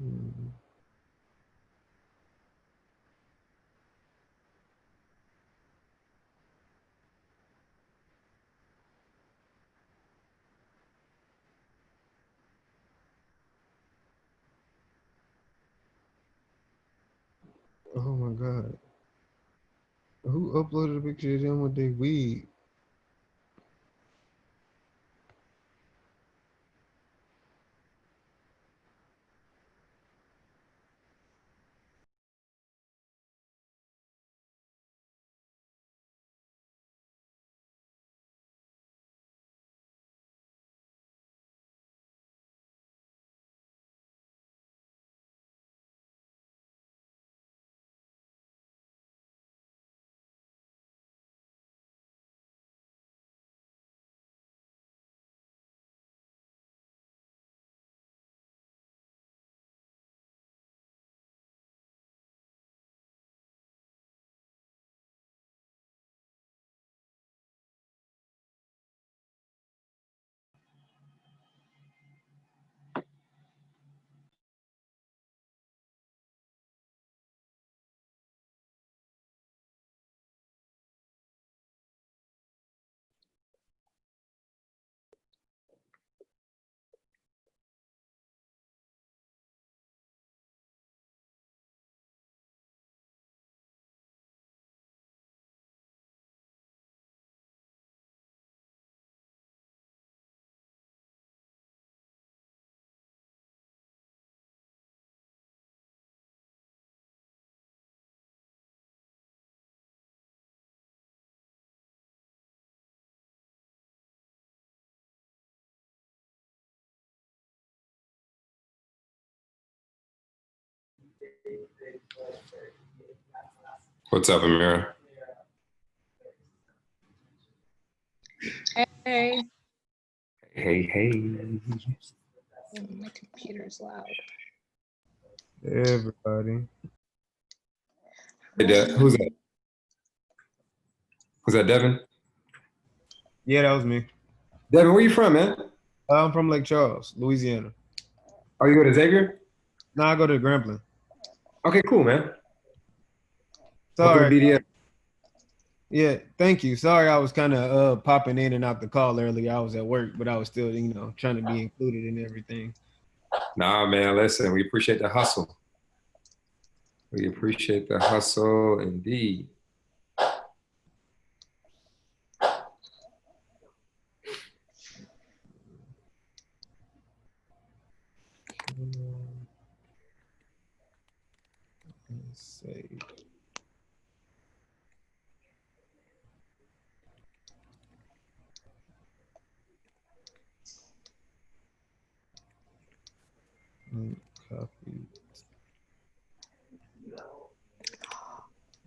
Oh my God. Who uploaded a picture of them with their weed? What's up, Amira? Hey. Hey. My computer's loud. Everybody. Hey, who's that? Was that Devin? Yeah, that was me. Devin, where you from, man? I'm from Lake Charles, Louisiana. Oh, you go to Xavier? No, I go to Grambling. Okay, cool, man. Sorry. Welcome to BDX. Yeah, thank you. Sorry, I was kind of popping in and out the call earlier. I was at work, but I was still, trying to be included in everything. Nah, man, listen, we appreciate the hustle. We appreciate the hustle indeed. Let's see. Copy.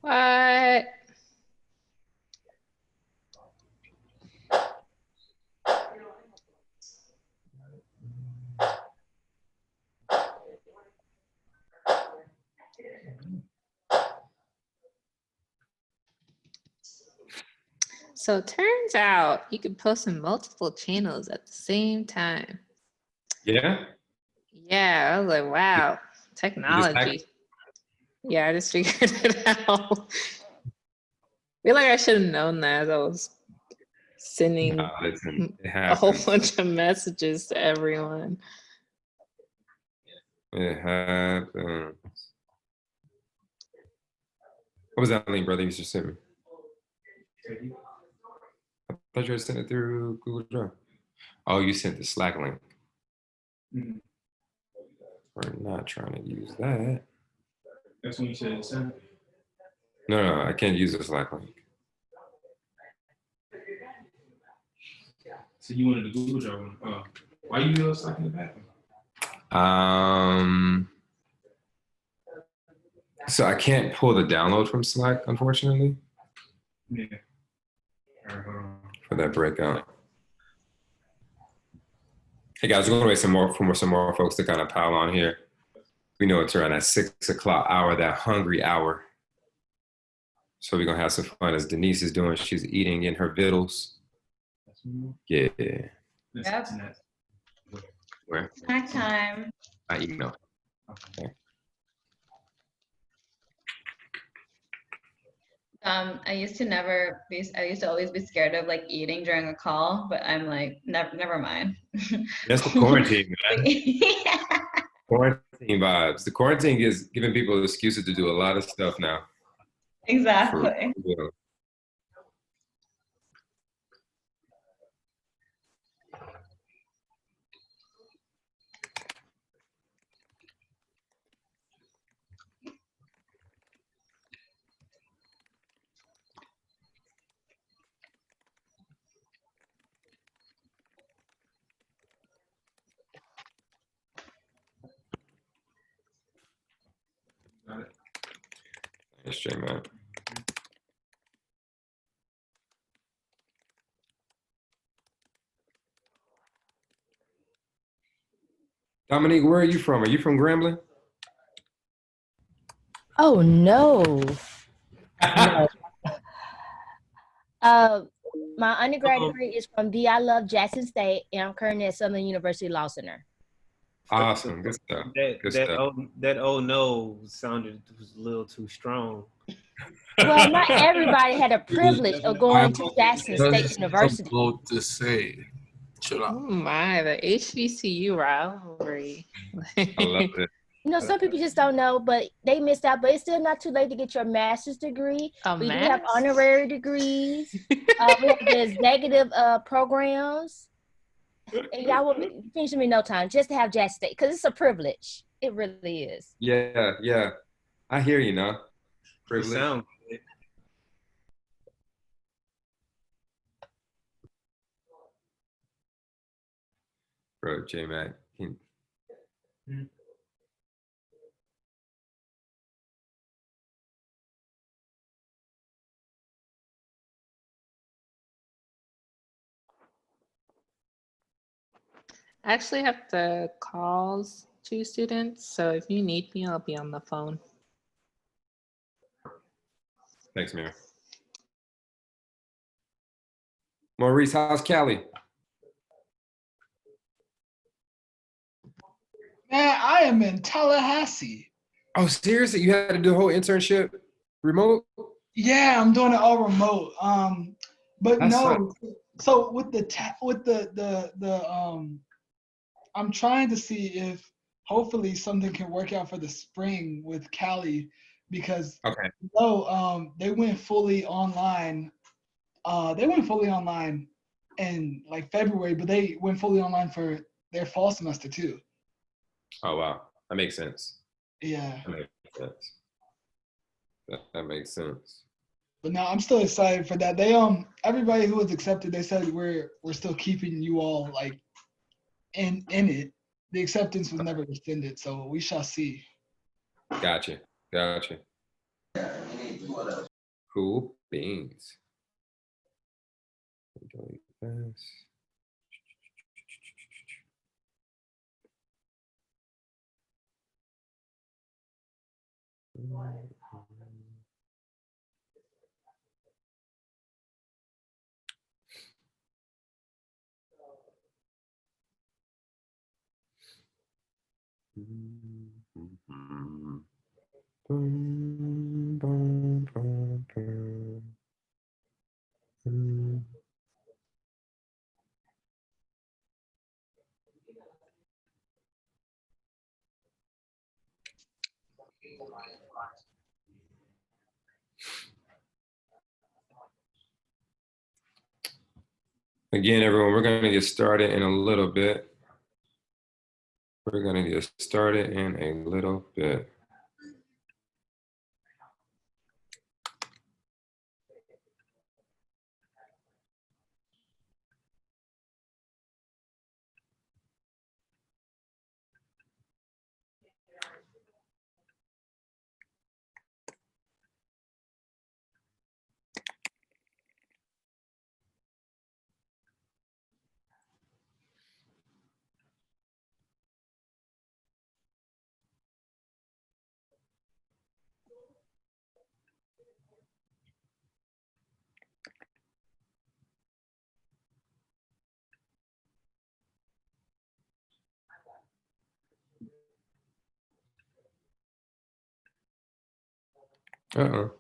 What? So it turns out you can post in multiple channels at the same time. Yeah? Yeah, I was like, wow, technology. Yeah, I just figured it out. I feel like I should have known that as I was sending a whole bunch of messages to everyone. It happens. What was that link, brother? You just sent me. I thought you were sending it through Google Drive. Oh, you sent the Slack link. Mm-hmm. We're not trying to use that. That's when you said send it? No, I can't use the Slack link. So you wanted the Google Drive one? Oh, why you do Slack in the bathroom? So I can't pull the download from Slack, unfortunately. Yeah. All right, hold on. For that breakout. Hey guys, we're gonna wait some more folks to kind of pile on here. We know it's around that 6 o'clock hour, that hungry hour. So we're gonna have some fun as Denise is doing. She's eating in her vittles. Yeah. Yep. Where? Snack time. I email. Okay. I used to always be scared of like eating during a call, but I'm like, never mind. That's the quarantine, man. Yeah. Quarantine vibes. The quarantine is giving people excuses to do a lot of stuff now. For Exactly. real. Got it. Thanks, J-Man. Dominique, where are you from? Are you from Grambling? Oh no. No. My undergrad degree is from I Love Jackson State, and I'm currently at Southern University Law Center. Awesome. Good stuff. Good That stuff. that oh no sounded was a little too strong. Well, not everybody had a privilege of going to Jackson State University. To say, chill Oh out. my, the HBCU rivalry. I love it. You know, some people just don't know, but they missed out. But it's still not too late to get your master's degree. We do have honorary degrees. We have the executive programs. And y'all will finish me in no time just to have Jackson State because it's a privilege. It really is. Yeah, yeah. I hear you now. It Privilege. sound good. Bro, J-Mac. I actually have to call two students, so if you need me, I'll be on the phone. Thanks, Mayor. Maurice, how's Cali? Man, I am in Tallahassee. Oh, seriously? You had to do a whole internship remote? Yeah, I'm doing it all remote. But That no. So with I'm trying to see if hopefully something can work out for the spring with Cali because Okay. they went fully online. They went fully online in like February, but they went fully online for their fall semester too. Oh, wow. That makes sense. Yeah. That makes sense. That makes sense. But no, I'm still excited for that. They everybody who was accepted, they said we're still keeping you all like in it. The acceptance was never rescinded, so we shall see. Gotcha. Gotcha. Cool beans. Delete this. Again, everyone, we're going to get started in a little bit. We're going to get started in a little bit. Uh-oh.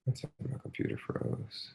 My computer froze.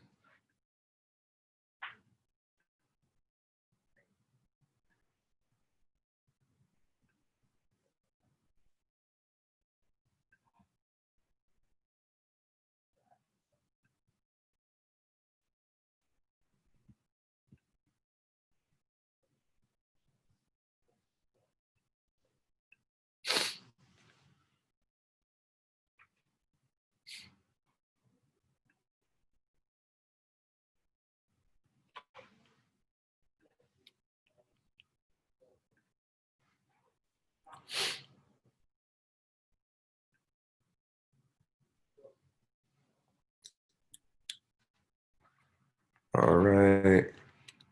All right.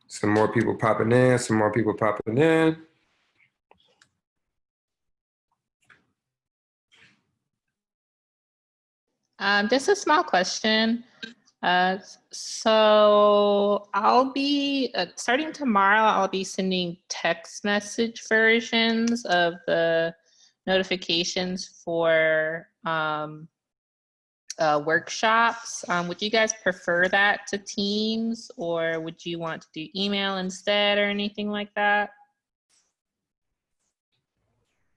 Some more people popping in, some more people popping in. Just a small question. So I'll be starting tomorrow. I'll be sending text message versions of the notifications for workshops. Would you guys prefer that to Teams, or would you want to do email instead, or anything like that?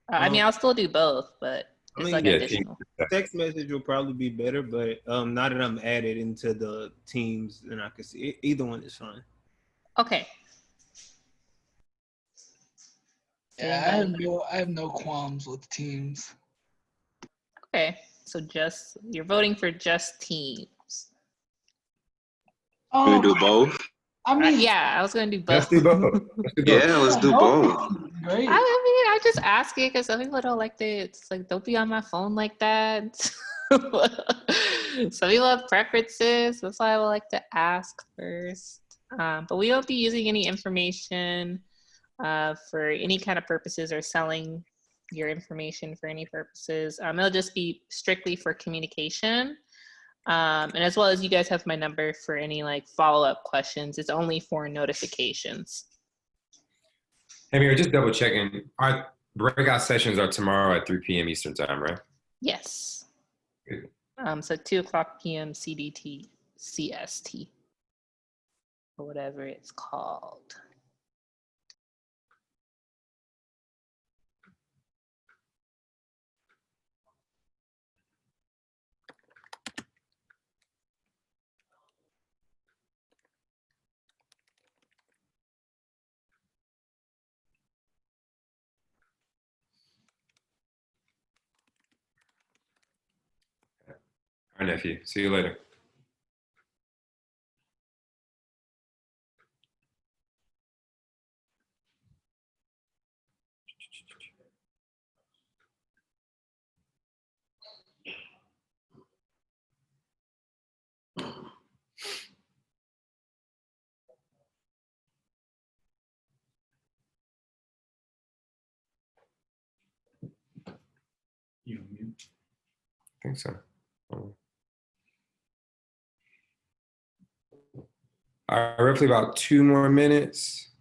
I mean, I'll still do both, but it's like additional. Text message will probably be better, but now that I'm added into the Teams, then I can see either one is fine. Okay. Yeah, I have no qualms with Teams. Okay, so you're voting for just Teams. You do both? I mean, yeah, I was gonna do both. Let's do both. Yeah, let's do both. Great. I mean, I just ask it because some people don't like to. It's like, don't be on my phone like that. Some people have preferences. That's why I would like to ask first. But we won't be using any information for any kind of purposes or selling your information for any purposes. It'll just be strictly for communication. And as well as you guys have my number for any like follow-up questions. It's only for notifications. Hey, Mary, just double checking. Our breakout sessions are tomorrow at 3 p.m. Eastern time, right? Yes. Good. So 2:00 p.m. CDT, CST, or whatever it's called. All right, nephew. See you later. You on mute? I think so. All right, roughly about 2 more minutes.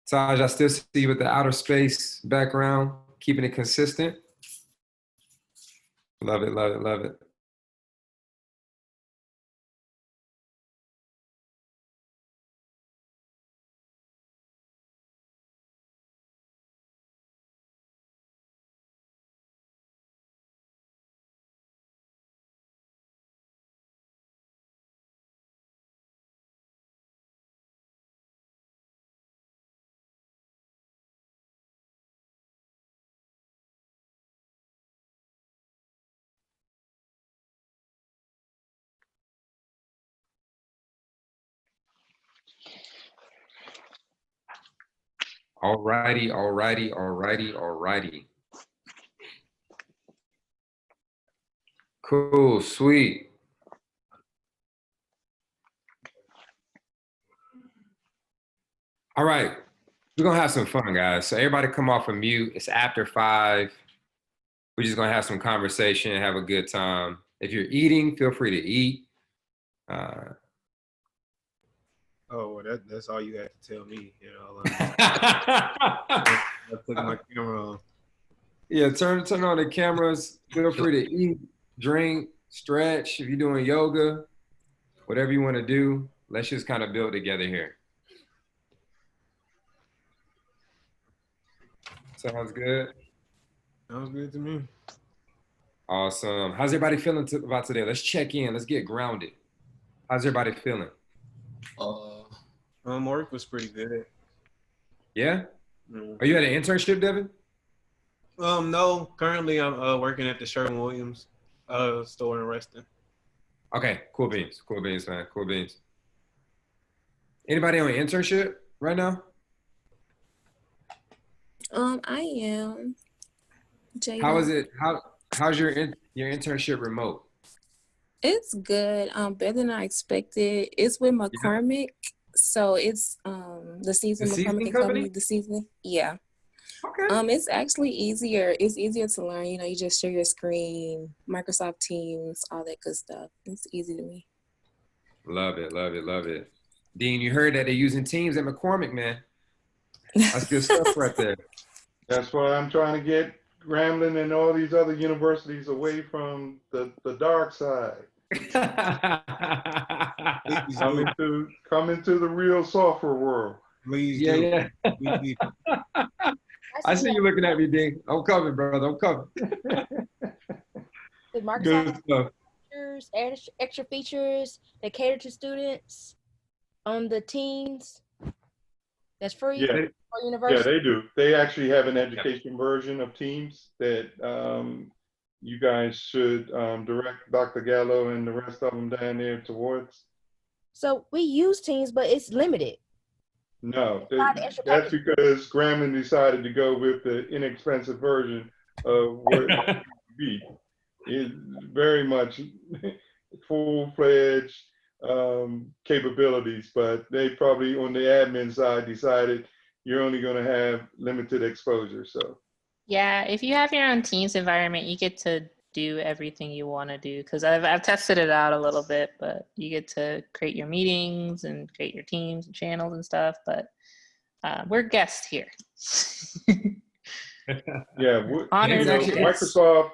Taj, I still see you with the outer space background, keeping it consistent. Love it, love it, love it. All righty, all righty, all righty, all righty. Cool, sweet. All right, We're gonna have some fun, guys. So everybody come off of mute. It's after 5. We're just gonna have some conversation, have a good time. If you're eating, feel free to eat. Oh, well, that's all you had to tell me. You know, I put my camera on. Yeah, turn on the cameras. Feel free to eat, drink, stretch. If you're doing yoga, whatever you want to do, let's just kind of build together here. Sounds good. Sounds good to me. Awesome. How's everybody feeling about today? Let's check in. Let's get grounded. How's everybody feeling? Work was pretty good. Yeah? Are you at an internship, Devin? No. Currently, I'm working at the Sherwin-Williams store in Reston. Okay, cool beans. Cool beans, man. Cool beans. Anybody on an internship right now? I am. Jada. How is it? How's your internship remote? It's good. Better than I expected. It's with McCormick, so it's the season McCormick company. The season, yeah. Okay. It's actually easier. It's easier to learn. You know, you just share your screen, Microsoft Teams, all that good stuff. It's easy to me. Love it, love it, love it. Dean, you heard that they're using Teams at McCormick, man. That's good stuff right there. That's why I'm trying to get Grambling and all these other universities away from the dark side. come into the real software world. Please do. Yeah. I see you looking at me, Dean. I'm coming, brother. I'm coming. The Microsoft features, extra features that cater to students on the Teams. That's free for university. Yeah, they do. They actually have an education version of Teams that you guys should direct Dr. Gallo and the rest of them down there towards. So we use Teams, but it's limited. No, that's because Grambling decided to go with the inexpensive version of what it might be. It's very much full-fledged capabilities, but they probably on the admin side decided you're only going to have limited exposure. So yeah, if you have your own Teams environment, you get to do everything you want to do, because I've tested it out a little bit, but you get to create your meetings and create your teams and channels and stuff, but we're guests here. Yeah, Microsoft,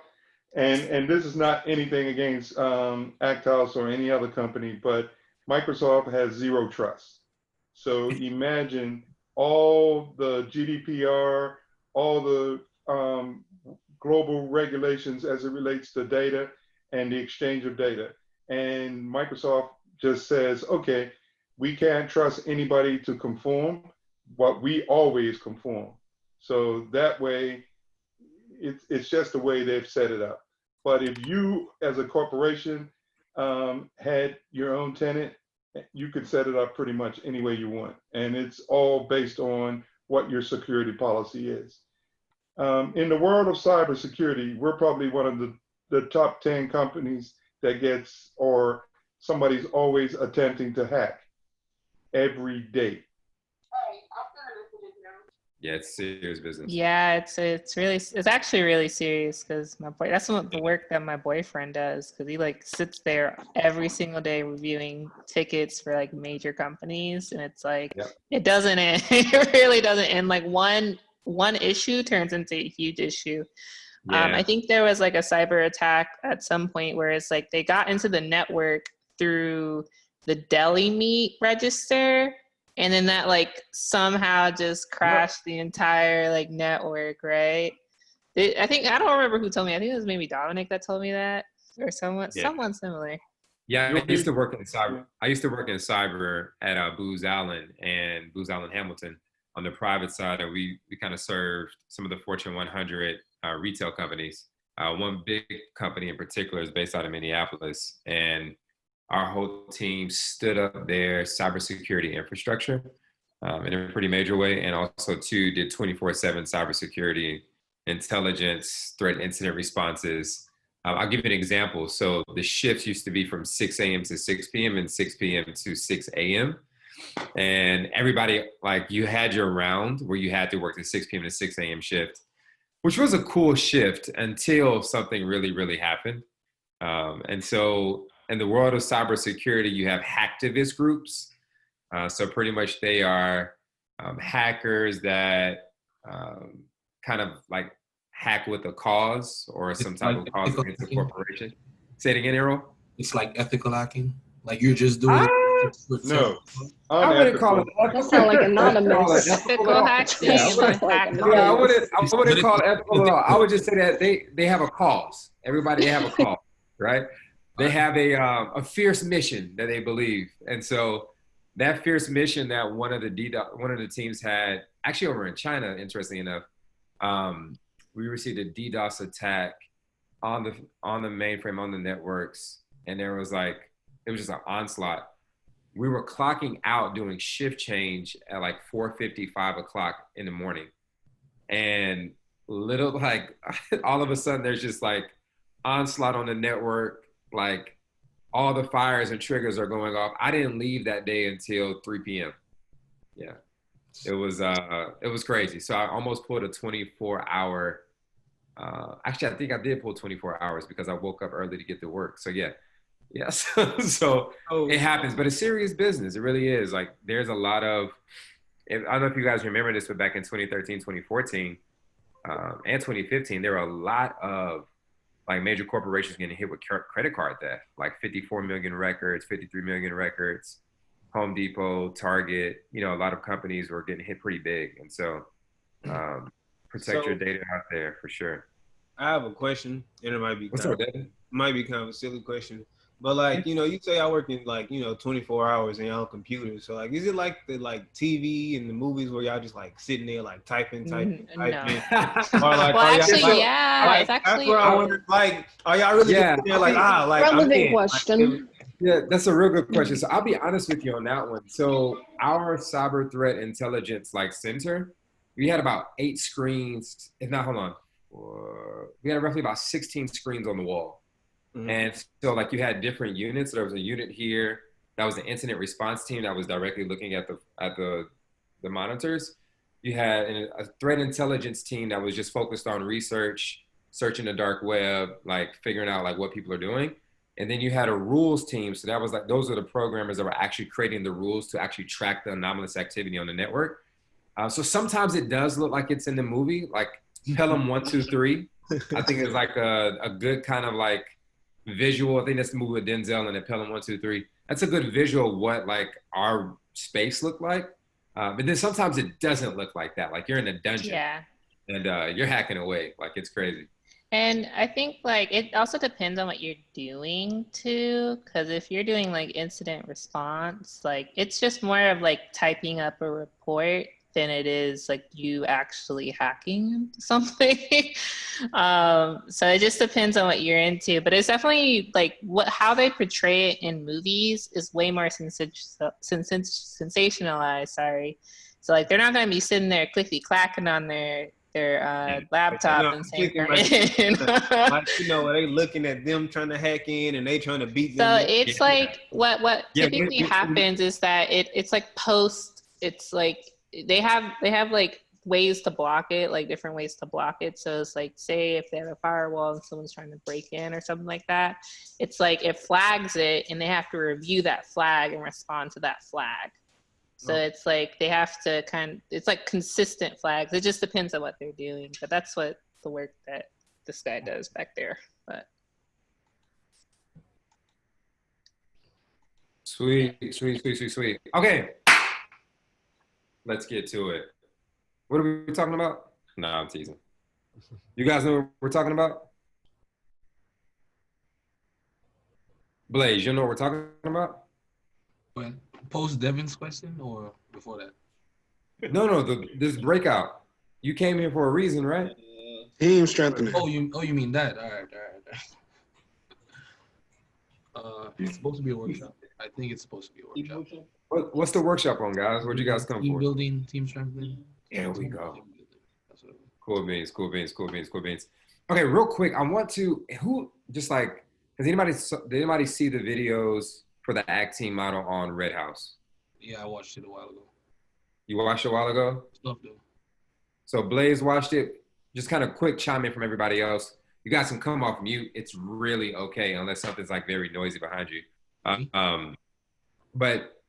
and this is not anything against Acthouse or any other company, but Microsoft has zero trust. So imagine all the GDPR, all the global regulations as it relates to data and the exchange of data. And Microsoft just says, okay, we can't trust anybody to conform, but we always conform. So that way, it's just the way they've set it up. But if you, as a corporation, had your own tenant, you could set it up pretty much any way you want. And it's all based on what your security policy is. In the world of cybersecurity, we're probably one of the top 10 companies that gets, or somebody's always attempting to hack every day. Yeah, it's serious business. Yeah, it's actually really serious, because that's the work that my boyfriend does, because he like sits there every single day reviewing tickets for like major companies, and it's like it doesn't end. It really doesn't end. Like one issue turns into a huge issue. Yeah. I think there was like a cyber attack at some point where it's like they got into the network through the deli meat register, and then that like somehow just crashed the entire like network, right? I don't remember who told me. I think it was maybe Dominic that told me that, or someone similar. Yeah, I used to work in cyber. I used to work in cyber at Booz Allen and Booz Allen Hamilton on the private side, and we kind of served some of the Fortune 100 retail companies. One big company in particular is based out of Minneapolis, and our whole team stood up their cybersecurity infrastructure in a pretty major way, and also did 24/7 cybersecurity intelligence, threat incident responses. I'll give you an example. So the shifts used to be from 6 a.m. to 6 p.m. and 6 p.m. to 6 a.m. And everybody, like, you had your round where you had to work the 6 p.m. to 6 a.m. shift, which was a cool shift until something really, really happened. And so in the world of cybersecurity, you have hacktivist groups. So pretty much they are hackers that kind of like hack with a cause or some type of cause against a corporation. Say it again, Errol. It's like ethical hacking. Like you're just doing it. No, I wouldn't call it ethical. That sounds like anonymous. Ethical hacking. Yeah, I wouldn't call it ethical at all. I would just say that they have a cause. Everybody, they have a cause, right? They have a fierce mission that they believe, and so that fierce mission that one of the teams had, actually over in China, interestingly enough, we received a DDoS attack on the mainframe, on the networks, and it was just an onslaught. We were clocking out doing shift change at like 4:50, 5 o'clock in the morning. And all of a sudden there's just like onslaught on the network, like all the fires and triggers are going off. I didn't leave that day until 3 p.m. Yeah. It was crazy. So I almost pulled a 24-hour, actually I think I did pull 24 hours because I woke up early to get to work. So yeah. Yes. So it happens, but it's serious business. It really is. Like there's a lot of, I don't know if you guys remember this, but back in 2013, 2014, and 2015, there were a lot of like major corporations getting hit with credit card theft, like 54 million records, 53 million records, Home Depot, Target, a lot of companies were getting hit pretty big. And so protect your data out there for sure. I have a question, and it might be might be kind of a silly question. But like, you say I work in like, 24 hours and y'all computers. So like, is it like the TV and the movies where y'all just like sitting there like typing? No. Or like, well, actually, yeah, it's actually. That's where I wonder, like, are y'all really sitting there like, relevant question. Yeah, that's a real good question. So I'll be honest with you on that one. So our cyber threat intelligence center, we had about 8 screens. If not, hold on. We had roughly about 16 screens on the wall. Mm-hmm. And so like you had different units. There was a unit here that was the incident response team that was directly looking at the monitors. You had a threat intelligence team that was just focused on research, searching the dark web, like figuring out like what people are doing. And then you had a rules team. So that was like, those are the programmers that were actually creating the rules to actually track the anomalous activity on the network. So sometimes it does look like it's in the movie, like Pelham 1, 2, 3. I think it's like a good kind of like visual. I think that's the movie with Denzel and Pelham 1, 2, 3. That's a good visual of what like our space looked like. But then sometimes it doesn't look like that. Like you're in a dungeon and you're hacking away. Like it's crazy. And I think like it also depends on what you're doing too, because if you're doing like incident response, like it's just more of like typing up a report than it is like you actually hacking something. So it just depends on what you're into, but it's definitely like how they portray it in movies is way more sensationalized. Sorry. So like they're not going to be sitting there clicky clacking on their laptop and saying like, where they looking at them trying to hack in and they trying to beat them. So it's like what typically happens is that it's like it's like they have like ways to block it, like different ways to block it. So it's like, say if they have a firewall and someone's trying to break in or something like that, it's like it flags it and they have to review that flag and respond to that flag. So it's like they have to it's like consistent flags. It just depends on what they're doing. But that's what the work that this guy does back there. But Sweet. Okay. Let's get to it. What are we talking about? No, I'm teasing. You guys know what we're talking about? Blaze, you know what we're talking about? When post Devin's question or before that? No, this breakout. You came here for a reason, right? Team strengthening. Oh, you mean that? All right. It's supposed to be a workshop. I think it's supposed to be a workshop. What's the workshop on, guys? What'd you guys come team for? Building, team strengthening. There we go. Cool beans. Okay, real quick, I want to, did anybody see the videos for the ACT team model on Red House? Yeah, I watched it a while ago. You watched it a while ago? Stuff though. So Blaze watched it. Just kind of quick chime in from everybody else. You guys can come off mute. It's really okay unless something's like very noisy behind you. But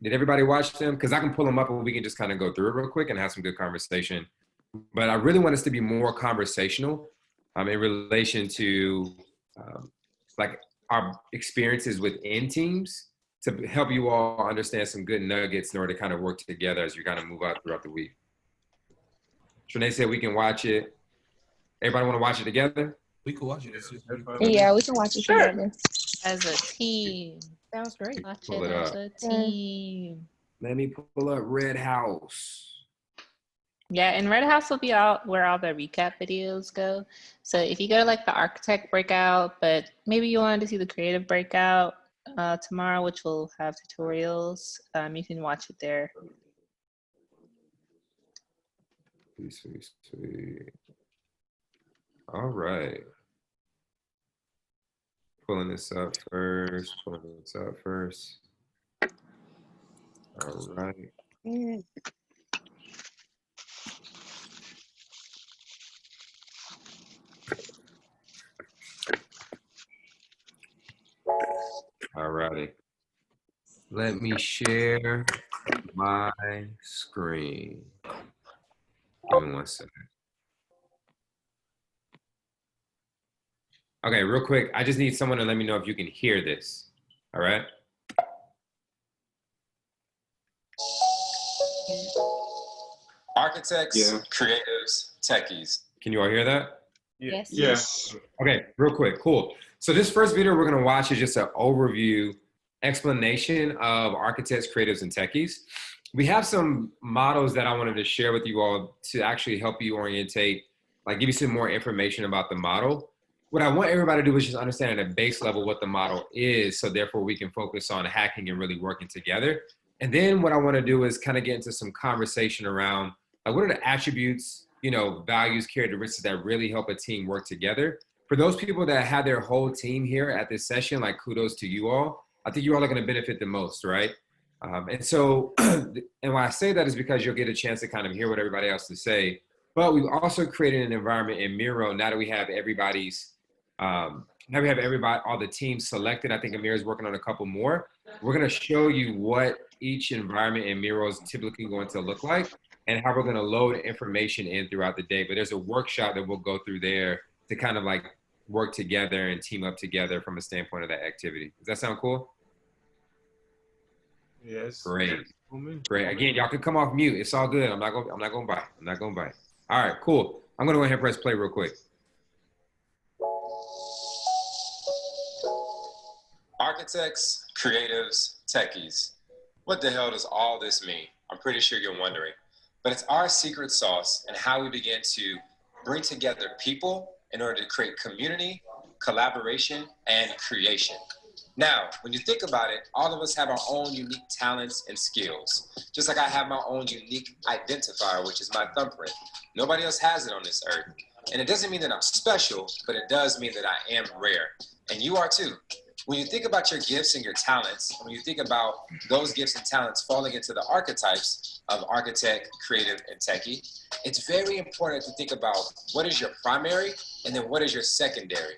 did everybody watch them? Because I can pull them up and we can just kind of go through it real quick and have some good conversation. But I really want us to be more conversational in relation to like our experiences within teams to help you all understand some good nuggets in order to kind of work together as you kind of move out throughout the week. Trinae said we can watch it. Everybody want to watch it together? We can watch it. Yeah, we can watch it together. As a team. Sounds great. Watch Pull it it as up. a team. Let me pull up Red House. Yeah, and Red House will be out where all the recap videos go. So if you go to like the architect breakout, but maybe you wanted to see the creative breakout tomorrow, which will have tutorials, you can watch it there. Sweet. All right. Pulling this up first. All right. All righty. Let me share my screen. Give me 1 second. Okay, real quick. I just need someone to let me know if you can hear this. All right. Architects, creatives, techies. Can you all hear that? Yes. Yes. Okay, real quick, cool. So this first video we're gonna watch is just an overview explanation of architects, creatives, and techies. We have some models that I wanted to share with you all to actually help you orientate, like give you some more information about the model. What I want everybody to do is just understand at a base level what the model is, so therefore we can focus on hacking and really working together. And then what I wanna do is kind of get into some conversation around like what are the attributes, you know, values, characteristics that really help a team work together. For those people that have their whole team here at this session, like kudos to you all. I think you all are going to benefit the most, right? And so, and why I say that is because you'll get a chance to kind of hear what everybody else to say. But we've also created an environment in Miro now that we have everybody's, all the teams selected. I think Amir is working on a couple more. We're going to show you what each environment in Miro is typically going to look like and how we're going to load information in throughout the day. But there's a workshop that we'll go through there to kind of like work together and team up together from a standpoint of that activity. Does that sound cool? Yes. Great. Again, y'all can come off mute. It's all good. I'm not gonna bite. All right, cool. I'm gonna go ahead and press play real quick. Architects, creatives, techies. What the hell does all this mean? I'm pretty sure you're wondering. But it's our secret sauce and how we begin to bring together people in order to create community, collaboration, and creation. Now, when you think about it, all of us have our own unique talents and skills. Just like I have my own unique identifier, which is my thumbprint. Nobody else has it on this earth. And it doesn't mean that I'm special, but it does mean that I am rare. And you are too. When you think about your gifts and your talents, when you think about those gifts and talents falling into the archetypes of architect, creative, and techie, it's very important to think about what is your primary and then what is your secondary.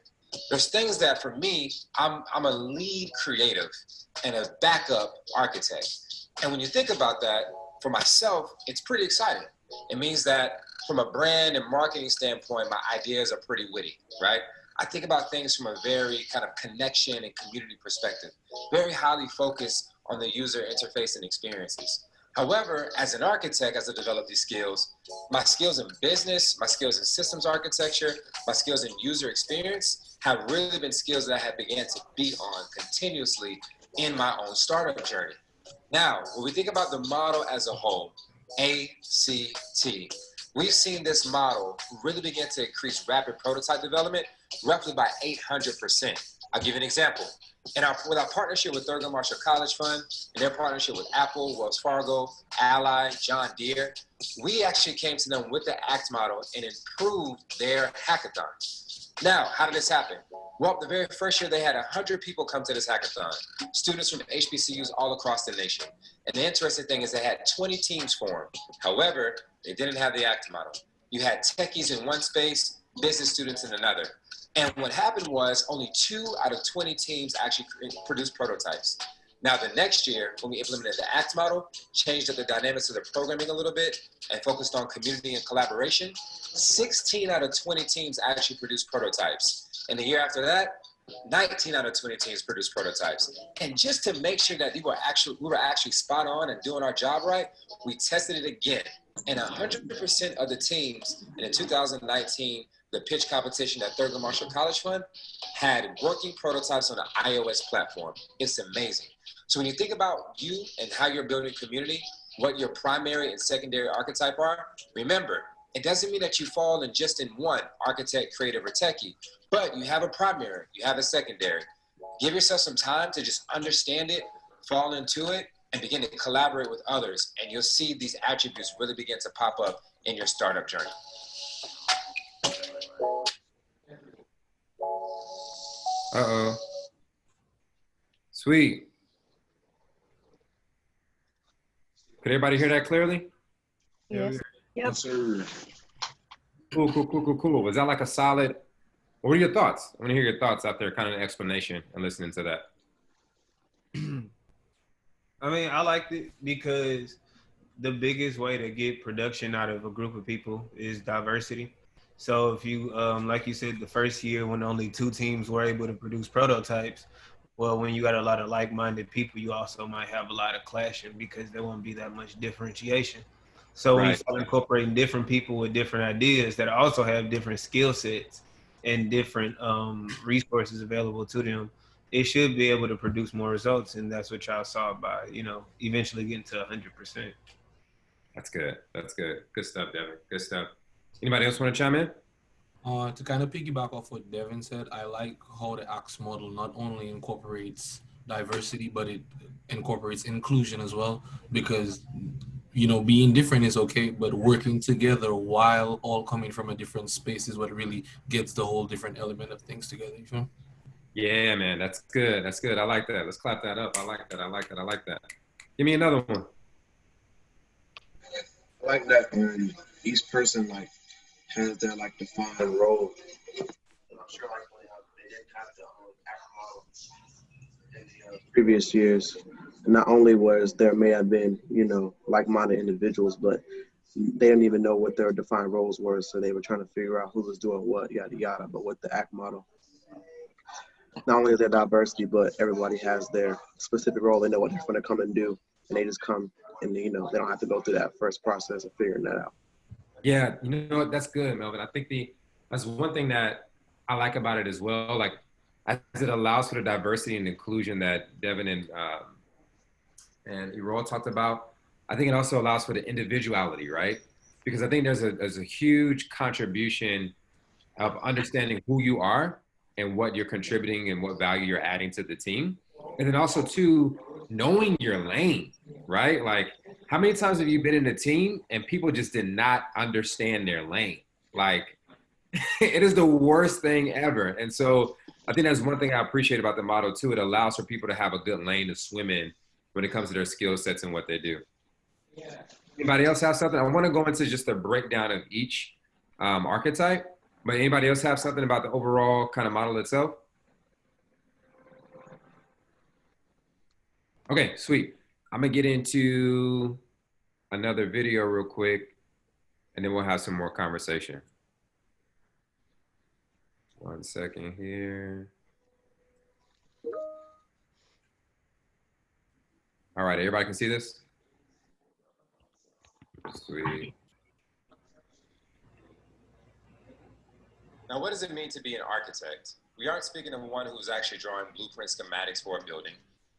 There's things that for me, I'm a lead creative and a backup architect. And when you think about that, for myself, it's pretty exciting. It means that from a brand and marketing standpoint, my ideas are pretty witty, right? I think about things from a very kind of connection and community perspective, very highly focused on the user interface and experiences. However, as an architect, as I develop these skills, my skills in business, my skills in systems architecture, my skills in user experience have really been skills that I have began to beat on continuously in my own startup journey. Now, when we think about the model as a whole, ACT, we've seen this model really begin to increase rapid prototype development roughly by 800%. I'll give you an example. With our partnership with Thurgood Marshall College Fund and their partnership with Apple, Wells Fargo, Ally, John Deere, we actually came to them with the ACT model and improved their hackathon. Now, how did this happen? Well, the very first year, they had 100 people come to this hackathon, students from HBCUs all across the nation. And the interesting thing is they had 20 teams formed. However, they didn't have the ACT model. You had techies in one space, business students in another. And what happened was only 2 out of 20 teams actually produced prototypes. Now, the next year, when we implemented the ACT model, changed up the dynamics of the programming a little bit, and focused on community and collaboration, 16 out of 20 teams actually produced prototypes. And the year after that, 19 out of 20 teams produced prototypes. And just to make sure that we were actually spot on and doing our job right, we tested it again. And 100% of the teams in the 2019, the pitch competition at Thurgood Marshall College Fund had working prototypes on the iOS platform. It's amazing. So when you think about you and how you're building community, what your primary and secondary archetype are, remember, it doesn't mean that you fall in just in one, architect, creative, or techie, but you have a primary, you have a secondary. Give yourself some time to just understand it, fall into it, and begin to collaborate with others. And you'll see these attributes really begin to pop up in your startup journey. Uh-oh. Sweet. Could everybody hear that clearly? Yes. Yes, sir. Cool. Was that like a solid, what are your thoughts? I want to hear your thoughts after kind of an explanation and listening to that. I mean, I liked it because the biggest way to get production out of a group of people is diversity. So if you, like you said, the first year when only 2 teams were able to produce prototypes, well, when you got a lot of like-minded people, you also might have a lot of clashing because there won't be that much differentiation. So when you start incorporating different people with different ideas that also have different skill sets and different resources available to them, it should be able to produce more results. And that's what y'all saw by, eventually getting to 100%. That's good. Good stuff, Devin. Good stuff. Anybody else want to chime in? To kind of piggyback off what Devin said, I like how the ACT model not only incorporates diversity, but it incorporates inclusion as well, because being different is okay, but working together while all coming from a different space is what really gets the whole different element of things together. You feel? Yeah, man, that's good. I like that. Let's clap that up. I like that. Give me another one. I like that each person has their defined role. I'm sure when they didn't have the ACT model in the previous years, not only may have been like-minded individuals, but they didn't even know what their defined roles were, so they were trying to figure out who was doing what, yada yada. But with the ACT model, not only is there diversity, but everybody has their specific role. They know what they're going to come and do, and they just come and they don't have to go through that first process of figuring that out. Yeah, that's good, Melvin. I think that's one thing that I like about it as well. As it allows for the diversity and inclusion that Devin and Errol talked about. I think it also allows for the individuality, right? Because I think there's a huge contribution of understanding who you are and what you're contributing and what value you're adding to the team. And then also too, knowing your lane, right? How many times have you been in a team and people just did not understand their lane? It is the worst thing ever. And so I think that's one thing I appreciate about the model too. It allows for people to have a good lane to swim in when it comes to their skill sets and what they do. Yeah. Anybody else have something? I want to go into just a breakdown of each archetype, but anybody else have something about the overall kind of model itself? Okay, sweet. I'm gonna get into another video real quick, and then we'll have some more conversation. 1 second here. All right, everybody can see this? Sweet. Now, what does it mean to be an architect? We aren't speaking of one who's actually drawing blueprint schematics for a building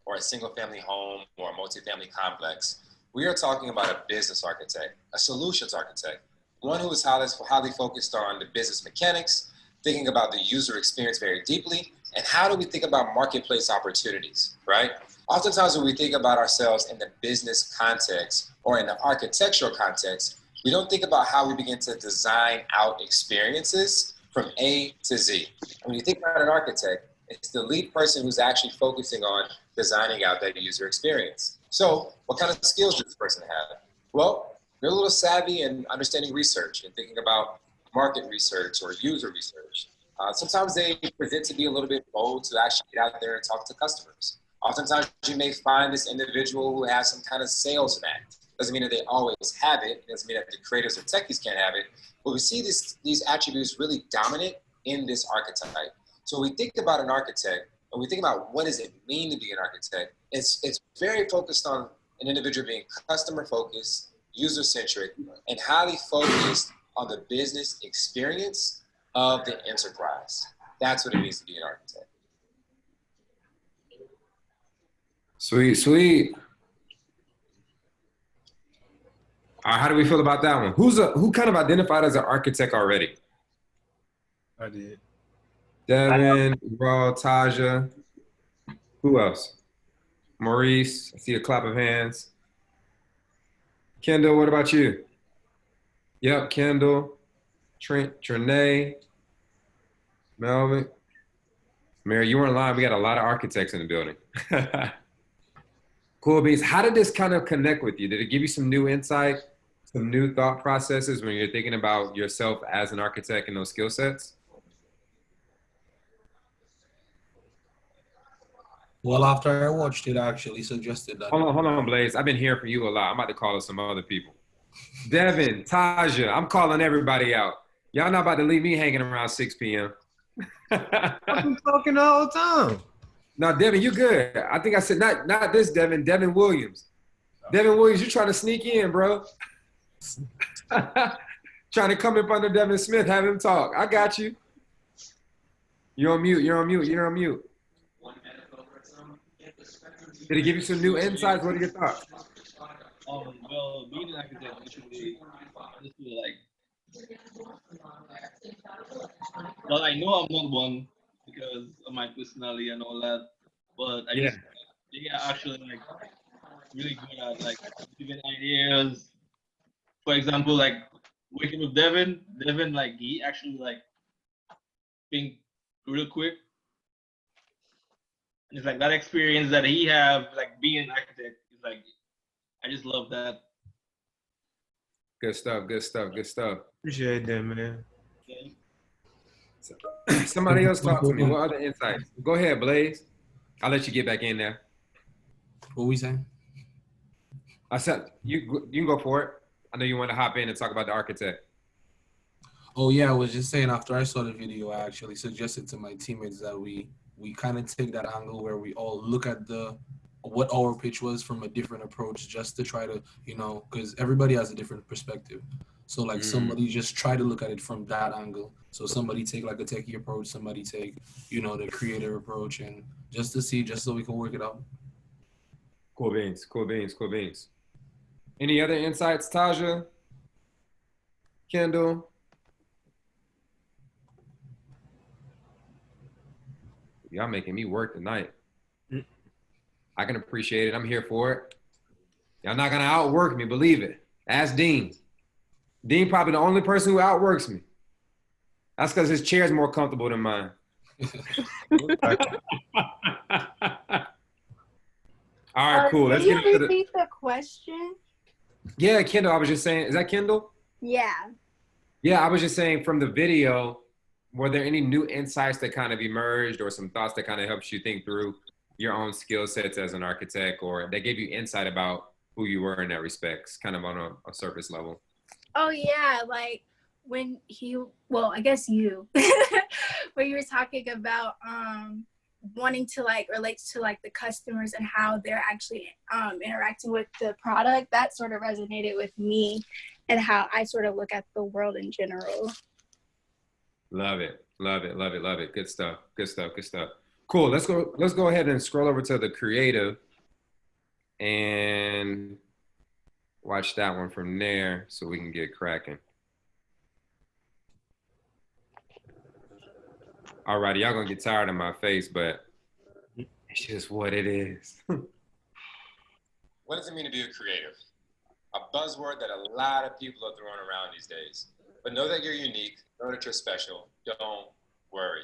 or a single family home or a multifamily complex. We are talking about a business architect, a solutions architect, one who is highly focused on the business mechanics, thinking about the user experience very deeply, and how do we think about marketplace opportunities, right? Oftentimes when we think about ourselves in the business context or in the architectural context, we don't think about how we begin to design out experiences from A to Z. When you think about an architect, it's the lead person who's actually focusing on designing out that user experience. So what kind of skills does this person have? Well, they're a little savvy in understanding research and thinking about market research or user research. Sometimes they present to be a little bit bold to actually get out there and talk to customers. Oftentimes you may find this individual who has some kind of sales knack. Doesn't mean that they always have it. Doesn't mean that the creators or techies can't have it. But we see these attributes really dominant in this archetype. So when we think about an architect, and we think about what does it mean to be an architect, it's very focused on an individual being customer focused, user centric, and highly focused on the business experience of the enterprise. That's what it means to be an architect. Sweet, sweet. All right, how do we feel about that one? Who kind of identified as an architect already? I did. Devin, Raw, Taja. Who else? Maurice. I see a clap of hands. Kendall, what about you? Yep, Kendall. Trinae. Melvin. Mary, you weren't lying. We got a lot of architects in the building. Cool beans. How did this kind of connect with you? Did it give you some new insight, some new thought processes when you're thinking about yourself as an architect and those skill sets? Well, after I watched it, I actually suggested that. Hold on, Blaze. I've been hearing from you a lot. I'm about to call some other people. Devin, Taja, I'm calling everybody out. Y'all not about to leave me hanging around 6 p.m. I've been talking the whole time. No, Devin, you good. I think I said not this Devin, Devin Williams. Devin Williams, you trying to sneak in, bro. Trying to come up under Devin Smith, have him talk. I got you. You're on mute. Did it give you some new insights? What are your thoughts? Well, being an architect, actually, I just feel like, well, I know I'm not one because of my personality and all that, but I just, they are actually like really good at like giving ideas. For example, like working with Devin, like he actually like think real quick. And it's like that experience that he have, like being an architect, is like, I just love that. Good stuff. Appreciate that, man. Somebody else talk to me. What other insights? Go ahead, Blaze. I'll let you get back in there. What we saying? I said you can go for it. I know you want to hop in and talk about the architect. Oh yeah, I was just saying after I saw the video, I actually suggested to my teammates that we kind of take that angle where we all look at what our pitch was from a different approach, just to try to, because everybody has a different perspective. So like somebody just try to look at it from that angle. So somebody take like a techie approach, somebody take, the creative approach, and just so we can work it out. Cool beans. Any other insights, Taja? Kendall? Y'all making me work tonight. I can appreciate it. I'm here for it. Y'all not gonna outwork me, believe it. Ask Dean. Dean probably the only person who outworks me. That's because his chair is more comfortable than mine. All right, cool. Let's Can get you into repeat the question? Yeah, Kendall, I was just saying, is that Kendall? Yeah. Yeah, I was just saying from the video, were there any new insights that kind of emerged or some thoughts that kind of helped you think through your own skill sets as an architect, or that gave you insight about who you were in that respect, kind of on a surface level? Oh yeah, like when I guess you, when you were talking about wanting to like relate to like the customers and how they're actually interacting with the product, that sort of resonated with me and how I sort of look at the world in general. Love it. Good stuff. Cool. Let's go ahead and scroll over to the creative and watch that one from there so we can get cracking. Alrighty, y'all gonna get tired of my face, but it's just what it is. What does it mean to be a creative? A buzzword that a lot of people are throwing around these days. but know that you're unique, know that you're special. Don't worry.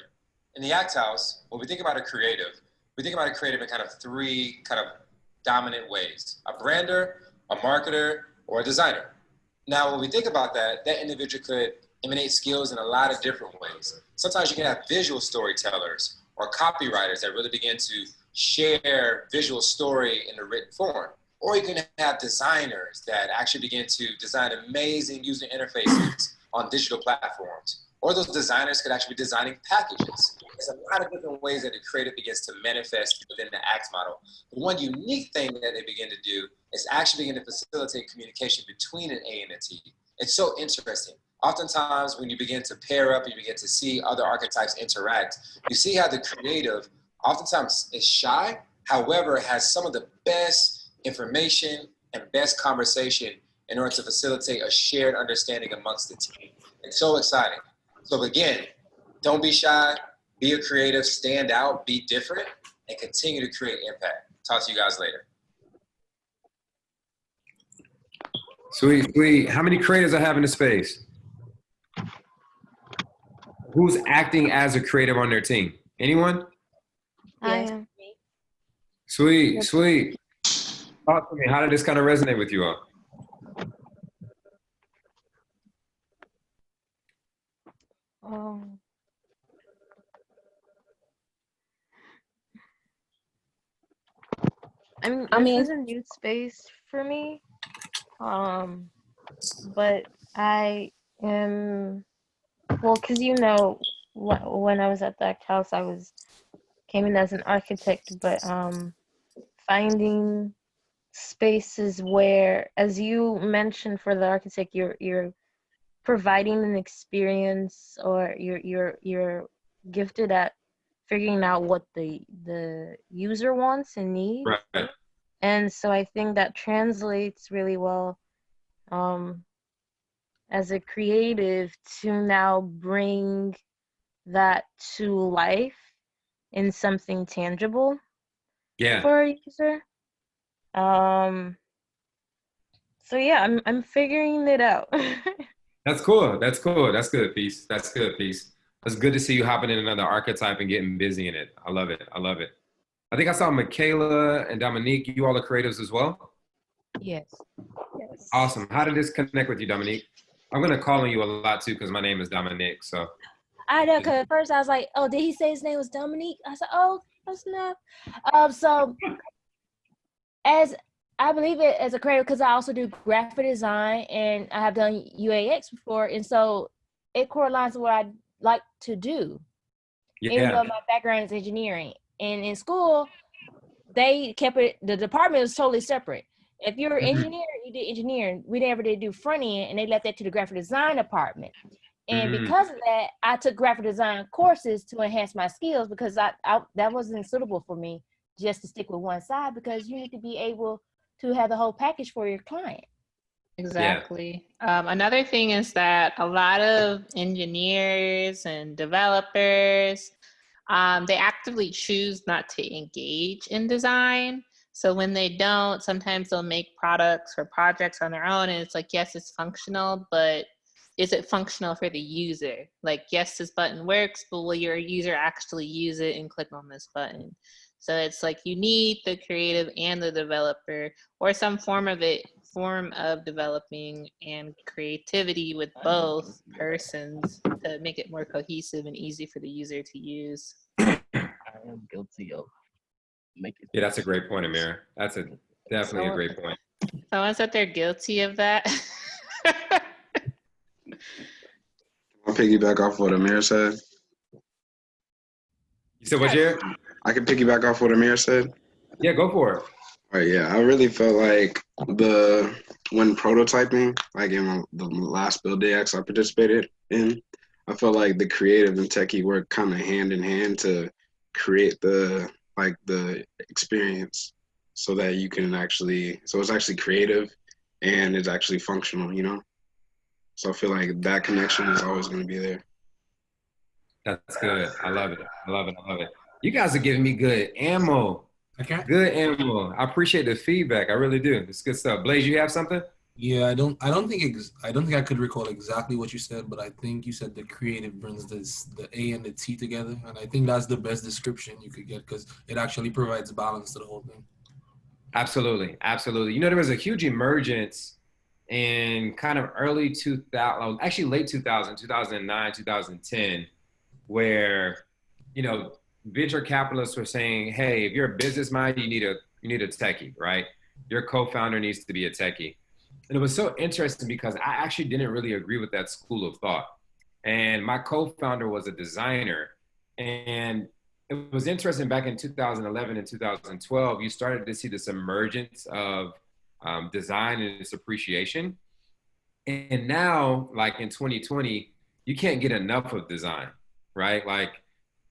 In the Act House, when we think about a creative, we think about a creative in kind of three kind of dominant ways: a brander, a marketer, or a designer. Now, when we think about that, that individual could emanate skills in a lot of different ways. Sometimes you can have visual storytellers or copywriters that really begin to share visual story in a written form. Or you can have designers that actually begin to design amazing user interfaces on digital platforms. Or those designers could actually be designing packages. There's a lot of different ways that the creative begins to manifest within the ACT model. But one unique thing that they begin to do is actually begin to facilitate communication between an A and a T. It's so interesting. Oftentimes, when you begin to pair up and you begin to see other archetypes interact, you see how the creative oftentimes is shy, however, has some of the best information and best conversation in order to facilitate a shared understanding amongst the team. It's so exciting. So again, don't be shy, be a creative, stand out, be different, and continue to create impact. Talk to you guys later. Sweet, sweet. How many creators I have in the space? Who's acting as a creative on their team? Anyone? I am. Sweet, sweet. Talk to me. How did this kind of resonate with you all? I mean, it's a new space for me. But I am, well, because you know, when I was at the ACT House, came in as an architect, but finding spaces where, as you mentioned, for the architect, you're providing an experience, or you're gifted at figuring out what the user wants and needs. Right. And so I think that translates really well as a creative to now bring that to life in something tangible for a user. So yeah, I'm figuring it out. That's cool. That's cool. That's good, Peace. That's good, Peace. It's good to see you hopping in another archetype and getting busy in it. I love it. I love it. I think I saw Michaela and Dominique. You all are creatives as well? Yes. Awesome. How did this connect with you, Dominique? I'm going to call on you a lot too because my name is Dominique. So I know, because at first I was like, oh, did he say his name was Dominique? I said, oh, that's enough. So as I believe it as a creator, because I also do graphic design and I have done UAX before. And so it correlates with what I like to do. Yeah. Even though my background is engineering. And in school, they kept it, the department was totally separate. If you're an engineer, you did engineering. We never did do front end, and they left that to the graphic design department. And because of that, I took graphic design courses to enhance my skills, because I that wasn't suitable for me just to stick with one side, because you need to be able to have the whole package for your client. Exactly. Another thing is that a lot of engineers and developers, they actively choose not to engage in design. So when they don't, sometimes they'll make products or projects on their own, and it's like, yes, it's functional, but is it functional for the user? Like, yes, this button works, but will your user actually use it and click on this button? So it's like you need the creative and the developer, or some form of developing and creativity with both persons to make it more cohesive and easy for the user to use. I am guilty of making. Yeah, that's a great point, Amir. That's definitely a great point. Someone said they're guilty of that. I'll piggyback off what Amir said. You said what, Jared? I can piggyback off what Amir said. Yeah, go for it. All right, yeah, I really felt like when prototyping, like in the last BDX I participated in, I felt like the creative and techie work kind of hand in hand to create the experience, so that you can it's actually creative and it's actually functional, you know? So I feel like that connection is always going to be there. That's good. I love it. I love it. I love it. You guys are giving me good ammo. Okay. Good ammo. I appreciate the feedback. I really do. It's good stuff. Blaze, you have something? Yeah, I don't think I could recall exactly what you said, but I think you said the creative brings the A and the T together, and I think that's the best description you could get because it actually provides balance to the whole thing. Absolutely, absolutely. You know, there was a huge emergence in kind of early 2000, actually late 2000, 2009, 2010, where, you know, venture capitalists were saying, hey, if you're a business mind, you need a techie, right? Your co-founder needs to be a techie. And it was so interesting because I actually didn't really agree with that school of thought. And my co-founder was a designer. And it was interesting back in 2011 and 2012, you started to see this emergence of design and its appreciation. And now, like in 2020, you can't get enough of design, right? Like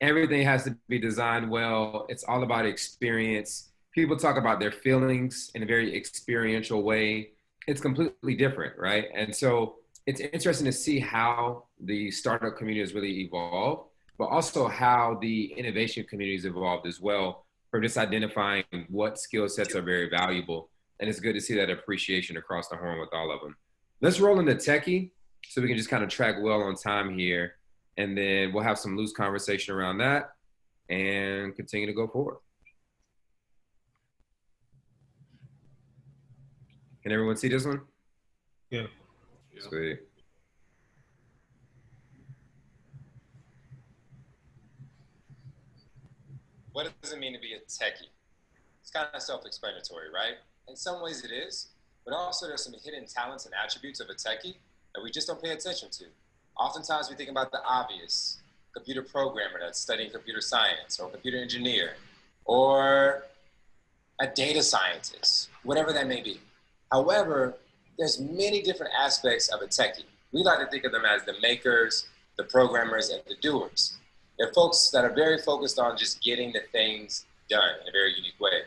everything has to be designed well. It's all about experience. People talk about their feelings in a very experiential way. It's completely different, right? And so it's interesting to see how the startup community has really evolved, but also how the innovation community has evolved as well from just identifying what skill sets are very valuable. And it's good to see that appreciation across the horn with all of them. Let's roll into techie so we can just kind of track well on time here. And then we'll have some loose conversation around that and continue to go forward. Can everyone see this one? Yeah. Sweet. What does it mean to be a techie? It's kind of self-explanatory, right? In some ways it is, but also there's some hidden talents and attributes of a techie that we just don't pay attention to. Oftentimes we think about the obvious, computer programmer that's studying computer science, or computer engineer, or a data scientist, whatever that may be. However, there's many different aspects of a techie. We like to think of them as the makers, the programmers, and the doers. They're folks that are very focused on just getting the things done in a very unique way.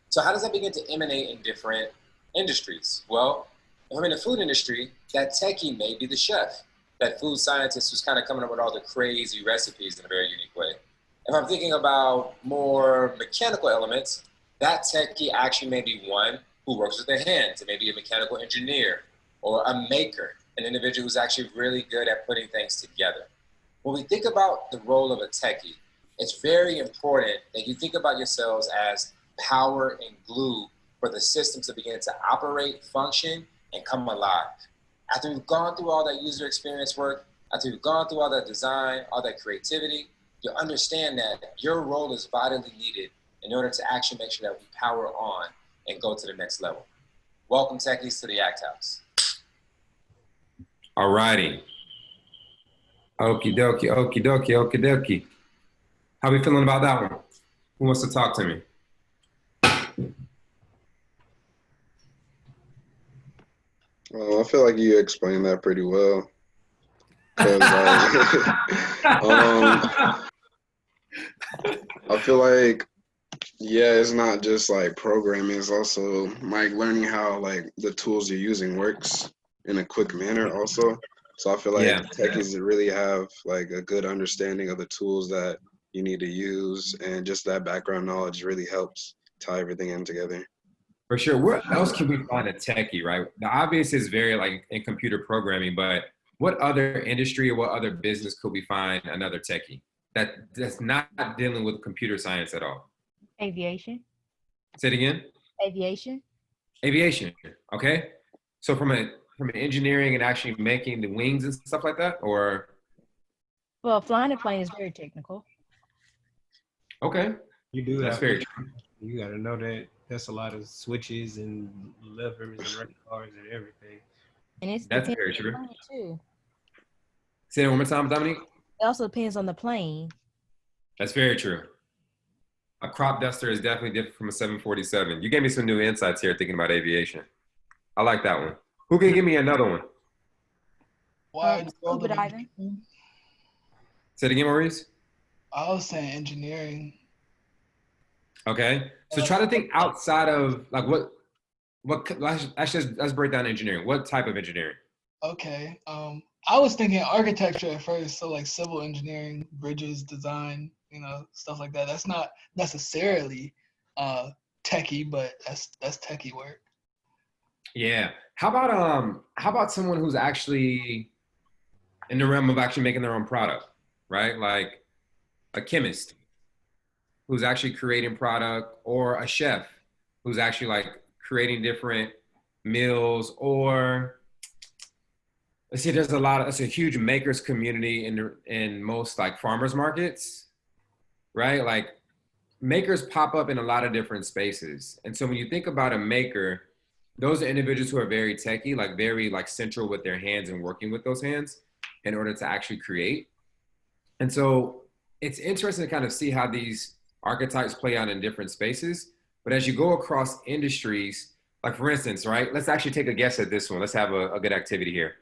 So how does that begin to emanate in different industries? Well, if I'm in the food industry, that techie may be the chef, that food scientist who's kind of coming up with all the crazy recipes in a very unique way. If I'm thinking about more mechanical elements, that techie actually may be one who works with their hands. It may be a mechanical engineer or a maker, an individual who's actually really good at putting things together. When we think about the role of a techie, it's very important that you think about yourselves as power and glue for the system to begin to operate, function, and come alive. After we've gone through all that user experience work, after we've gone through all that design, all that creativity, you'll understand that your role is vitally needed in order to actually make sure that we power on and go to the next level. Welcome, techies, to the Act House. All righty. Okie dokie, okie dokie, okie dokie. How we feeling about that one? Who wants to talk to me? I feel like you explained that pretty well. 'Cause, I feel like, yeah, it's not just like programming, it's also like learning how like the tools you're using works in a quick manner also. So I feel like techies really have like a good understanding of the tools that you need to use, and just that background knowledge really helps tie everything in together. For sure. Where else can we find a techie, right? The obvious is very like in computer programming, but what other industry or what other business could we find another techie that's not dealing with computer science at all? Aviation. Say it again. Aviation. Aviation. Okay. So from engineering and actually making the wings and stuff like that, or? Well, flying a plane is very technical. Okay. You do. That's very true. You got to know that that's a lot of switches and levers and running cars and everything. And that's very true. Too. Say it one more time, Dominique. It also depends on the plane. That's very true. A crop duster is definitely different from a 747. You gave me some new insights here thinking about aviation. I like that one. Who can give me another one? Scuba diving. Say it again, Maurice. I was saying engineering. Okay, so try to think outside of like what let's break down engineering. What type of engineering? Okay, I was thinking architecture at first, so like civil engineering, bridges, design, stuff like that. That's not necessarily techie, but that's techie work. Yeah. How about someone who's actually in the realm of actually making their own product, right? Like a chemist who's actually creating product, or a chef who's actually like creating different meals, or let's see, it's a huge makers community in most like farmers markets, right? Like makers pop up in a lot of different spaces. And so when you think about a maker, those are individuals who are very techy, like very like central with their hands and working with those hands in order to actually create. And so it's interesting to kind of see how these archetypes play out in different spaces. But as you go across industries, like for instance, right, let's actually take a guess at this one. Let's have a good activity here.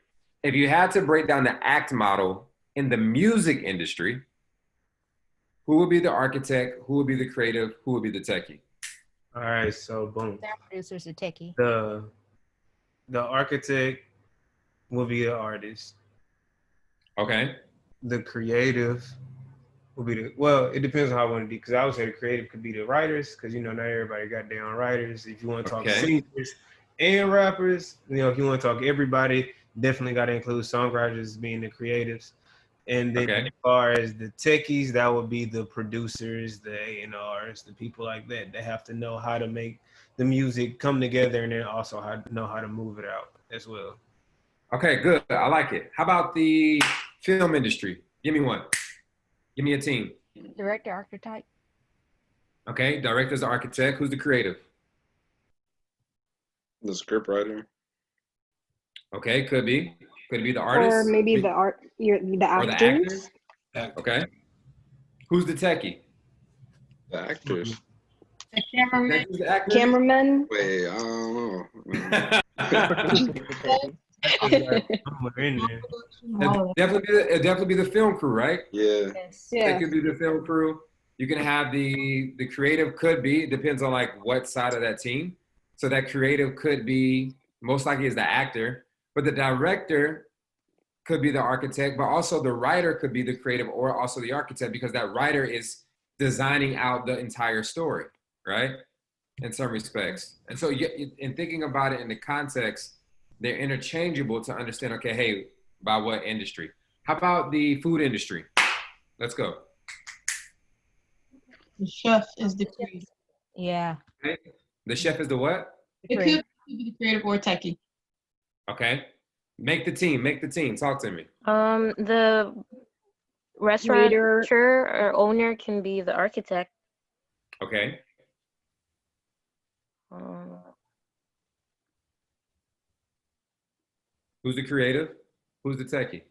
If you had to break down the ACT model in the music industry, who would be the architect? Who would be the creative? Who would be the techie? All right, so boom. Sound producers are techie. The architect will be the artist. Okay. The creative will be it depends on how I want to do, because I would say the creative could be the writers, because not everybody got down writers. If you want to talk singers and rappers, if you want to talk everybody, definitely got to include songwriters being the creatives. And then as far as the techies, that would be the producers, the A&Rs, the people like that. They have to know how to make the music come together, and then also know how to move it out as well. Okay, good. I like it. How about the film industry? Give me one. Give me a team. Director, archetype. Okay, director's the architect. Who's the creative? The script writer. Okay, could be the artist. Or maybe the actors. Okay. Who's the techie? The actors. The cameraman. Wait, I don't know. It'd definitely be the film crew, right? Yeah. It could be the film crew. You can have the creative, could be, it depends on like what side of that team. So that creative could be, most likely is the actor, but the director could be the architect, but also the writer could be the creative or also the architect, because that writer is designing out the entire story, right? In some respects. And so in thinking about it in the context, they're interchangeable to understand, okay, hey, by what industry? How about the food industry? Let's go. The chef is the creative. Yeah. Okay. The chef is the what? It could be the creative or techie. Okay. Make the team. Talk to me. The restaurateur or owner can be the architect. Okay. Who's the creative? Who's the techie?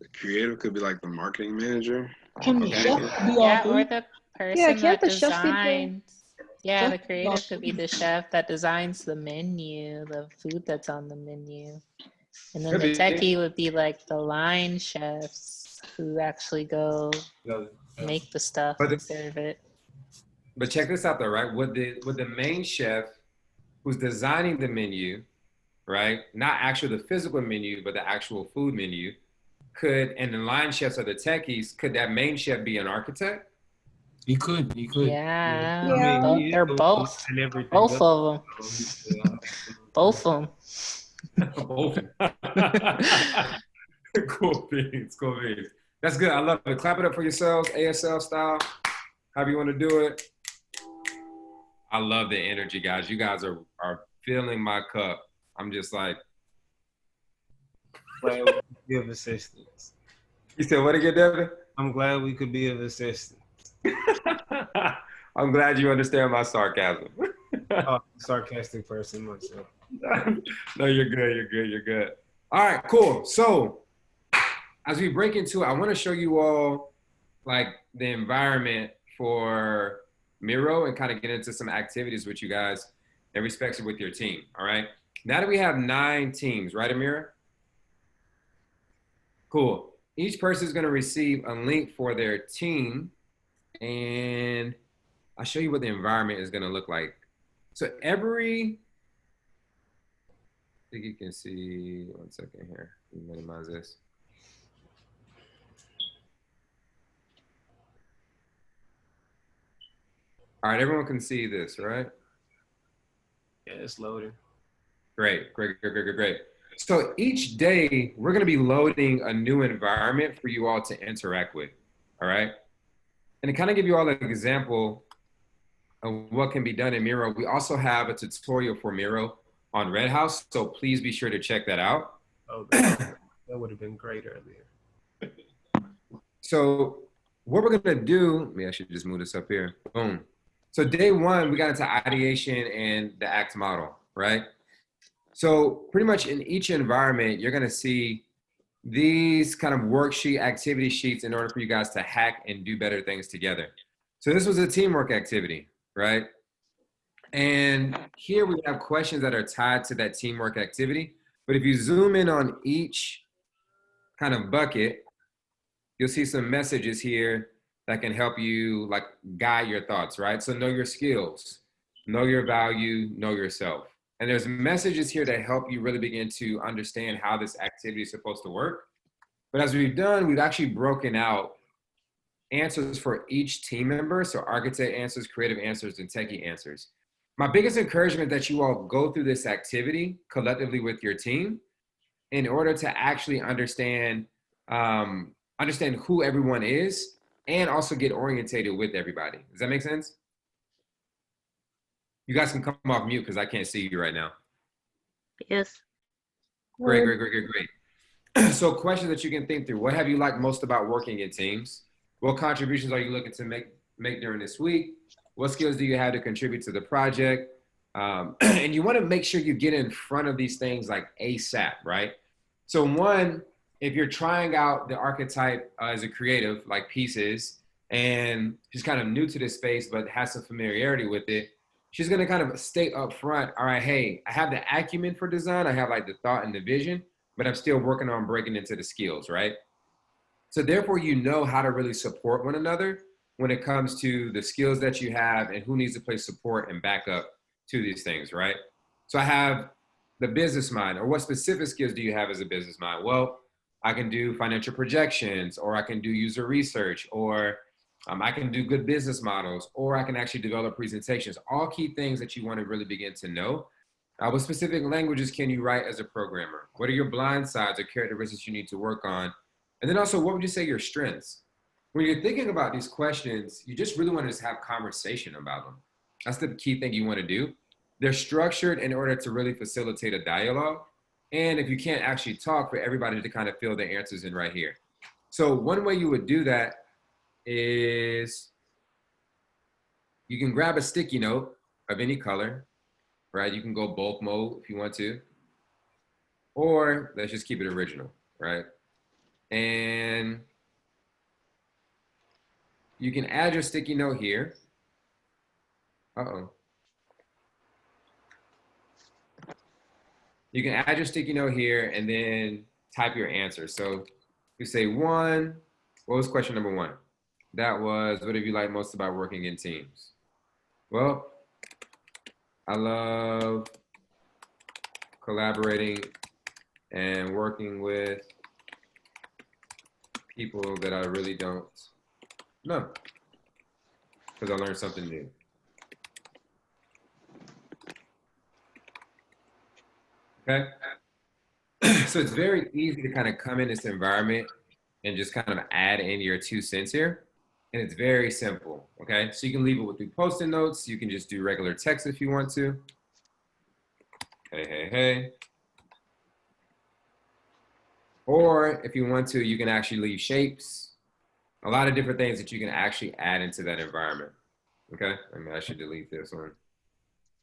The creative could be like the marketing manager. Can the chef be all three? Or the person that designs. Yeah, the creative could be the chef that designs the menu, the food that's on the menu. And then the techie would be like the line chefs who actually go make the stuff and serve it. But check this out though, right? Would the main chef who's designing the menu, right? Not actually the physical menu, but the actual food menu, and the line chefs are the techies, could that main chef be an architect? He could. Yeah. Yeah. I mean, they're both. Both of them. Both of them. Both. Cool beans. That's good. I love it. Clap it up for yourselves, ASL style, however you want to do it. I love the energy, guys. You guys are filling my cup. I'm just like, glad we could be of assistance. You said what again, Devin? I'm glad we could be of assistance. I'm glad you understand my sarcasm. Sarcastic person myself. No, you're good. All right, cool. So as we break into it, I want to show you all like the environment for Miro and kind of get into some activities with you guys in respect with your team. All right. Now that we have 9 teams, right, Amira? Cool. Each person is going to receive a link for their team, and I'll show you what the environment is going to look like. So I think you can see, 1 second here. Let me minimize this. All right, everyone can see this, right? Yeah, it's loading. Great. So each day, we're going to be loading a new environment for you all to interact with, all right? And to kind of give you all an example of what can be done in Miro, we also have a tutorial for Miro on Red House, so please be sure to check that out. Oh, that would have been great earlier. So what we're going to do, maybe I should just move this up here. Boom. So day one, we got into ideation and the ACT model, right? So pretty much in each environment, you're going to see these kind of worksheet activity sheets in order for you guys to hack and do better things together. So this was a teamwork activity, right? And here we have questions that are tied to that teamwork activity. But if you zoom in on each kind of bucket, you'll see some messages here that can help you like guide your thoughts, right? So know your skills, know your value, know yourself. And there's messages here that help you really begin to understand how this activity is supposed to work. But as we've done, we've actually broken out answers for each team member. So architect answers, creative answers, and techie answers. My biggest encouragement that you all go through this activity collectively with your team in order to actually understand who everyone is and also get orientated with everybody. Does that make sense? You guys can come off mute because I can't see you right now. Yes. Great. So questions that you can think through. What have you liked most about working in teams? What contributions are you looking to make during this week? What skills do you have to contribute to the project? And you want to make sure you get in front of these things like ASAP, right? So one, if you're trying out the archetype as a creative, like Pieces, and she's kind of new to this space, but has some familiarity with it, she's going to kind of state up front, all right, hey, I have the acumen for design. I have like the thought and the vision, but I'm still working on breaking into the skills, right? So therefore, you know how to really support one another when it comes to the skills that you have and who needs to play support and backup to these things, right? So I have the business mind, or what specific skills do you have as a business mind? Well, I can do financial projections, or I can do user research, or I can do good business models, or I can actually develop presentations, all key things that you want to really begin to know. What specific languages can you write as a programmer? What are your blind sides or characteristics you need to work on? And then also, what would you say your strengths? When you're thinking about these questions, you just really want to just have conversation about them. That's the key thing you want to do. They're structured in order to really facilitate a dialogue. And if you can't actually talk, for everybody to kind of fill the answers in right here. So one way you would do that is you can grab a sticky note of any color, right? You can go bulk mode if you want to, or let's just keep it original, right? And you can add your sticky note here. You can add your sticky note here and then type your answer. So you say one, what was question number one? That was, what have you liked most about working in teams? Well, I love collaborating and working with people that I really don't know, because I learned something new. Okay. So it's very easy to kind of come in this environment and just kind of add in your 2 cents here. And it's very simple, okay? So you can leave it with Post-it notes. You can just do regular text if you want to. Hey. Or if you want to, you can actually leave shapes. A lot of different things that you can actually add into that environment, okay? I should delete this one.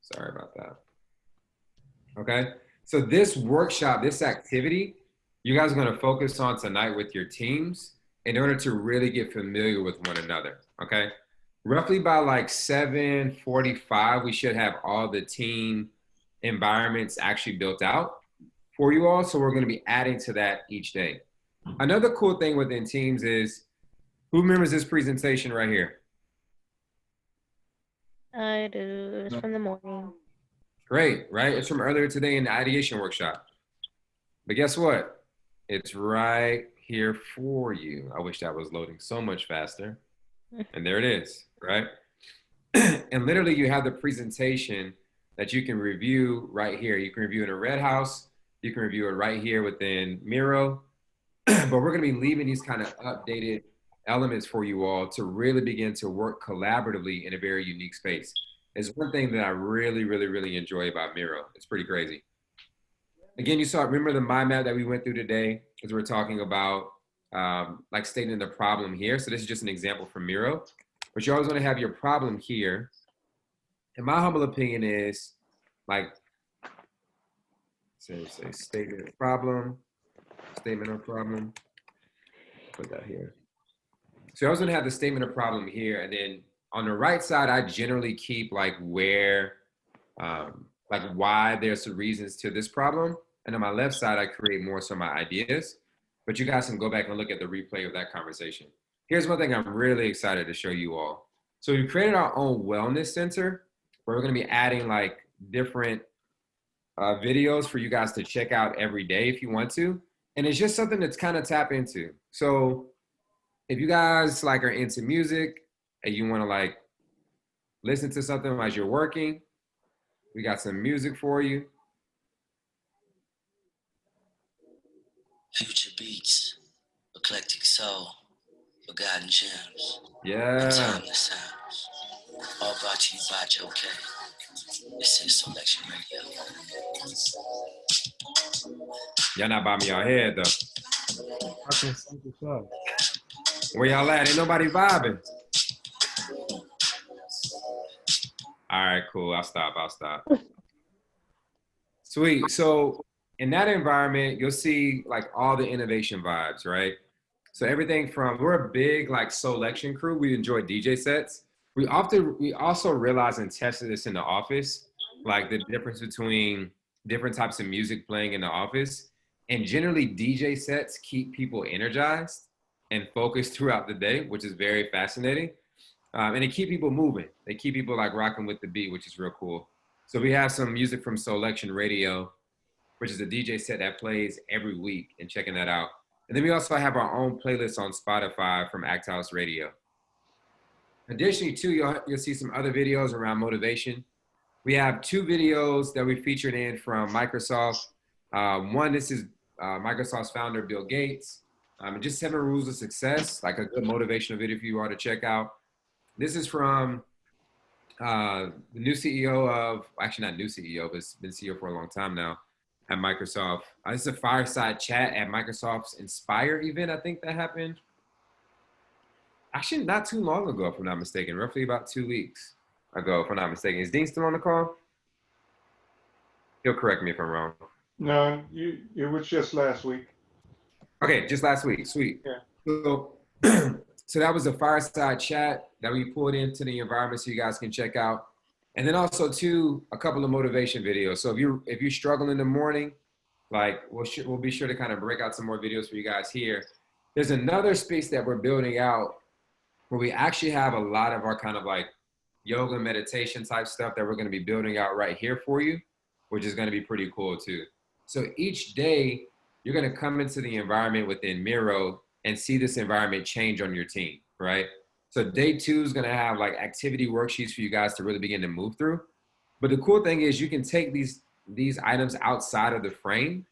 Sorry about that. Okay, so this workshop, this activity, you guys are going to focus on tonight with your teams in order to really get familiar with one another, okay? Roughly by like 7:45, we should have all the team environments actually built out for you all. So we're going to be adding to that each day. Another cool thing within teams is, who remembers this presentation right here? I do. It's from the morning. Great, right? It's from earlier today in the ideation workshop. But guess what? It's right here for you. I wish that was loading so much faster. And there it is, right? And literally you have the presentation that you can review right here. You can review in a Red House. You can review it right here within Miro. But we're going to be leaving these kind of updated elements for you all to really begin to work collaboratively in a very unique space. It's one thing that I really, really, really enjoy about Miro. It's pretty crazy. Again, you saw, remember the mind map that we went through today as we're talking about like stating the problem here. So this is just an example from Miro, but you always want to have your problem here. And my humble opinion is like, say statement of problem, put that here. So I was gonna have the statement of problem here, and then on the right side, I generally keep like where, like why there's some reasons to this problem. And on my left side, I create more so my ideas, but you guys can go back and look at the replay of that conversation. Here's one thing I'm really excited to show you all. So we created our own wellness center where we're gonna be adding like different videos for you guys to check out every day if you want to. And it's just something that's kind of tap into. So if you guys like are into music and you want to like listen to something as you're working, we got some music for you. Future beats, eclectic soul, forgotten gems. Yeah. Timeless sounds. All brought to you by Joe K. This is Selection Radio. Y'all not by me y'all head though. Where y'all at? Ain't nobody vibing. All right, cool. I'll stop. Sweet. So in that environment, you'll see like all the innovation vibes, right? So everything from, we're a big like selection crew. We enjoy DJ sets. We also realize and tested this in the office, like the difference between different types of music playing in the office. And generally DJ sets keep people energized and focused throughout the day, which is very fascinating. And they keep people moving. They keep people like rocking with the beat, which is real cool. So we have some music from Selection Radio, which is a DJ set that plays every week, and checking that out. And then we also have our own playlist on Spotify from Act House Radio. Additionally, too, you'll see some other videos around motivation. We have 2 videos that we featured in from Microsoft. One, this is Microsoft's founder, Bill Gates. Just 7 rules of success, like a good motivational video for you all to check out. This is from the new CEO of, actually not new CEO, but it's been CEO for a long time now at Microsoft. This is a fireside chat at Microsoft's Inspire event, I think that happened. Actually, not too long ago, if I'm not mistaken, roughly about 2 weeks ago, if I'm not mistaken. Is Dean still on the call? He'll correct me if I'm wrong. No, it was just last week. Okay, just last week, sweet. Yeah. So, so that was a fireside chat that we pulled into the environment so you guys can check out. And then also too, a couple of motivation videos. So if you struggle in the morning, like we'll be sure to kind of break out some more videos for you guys here. There's another space that we're building out where we actually have a lot of our kind of like yoga meditation type stuff that we're going to be building out right here for you, which is going to be pretty cool too. So each day you're going to come into the environment within Miro and see this environment change on your team, right? So day 2 is going to have like activity worksheets for you guys to really begin to move through. But the cool thing is you can take these items outside of the frame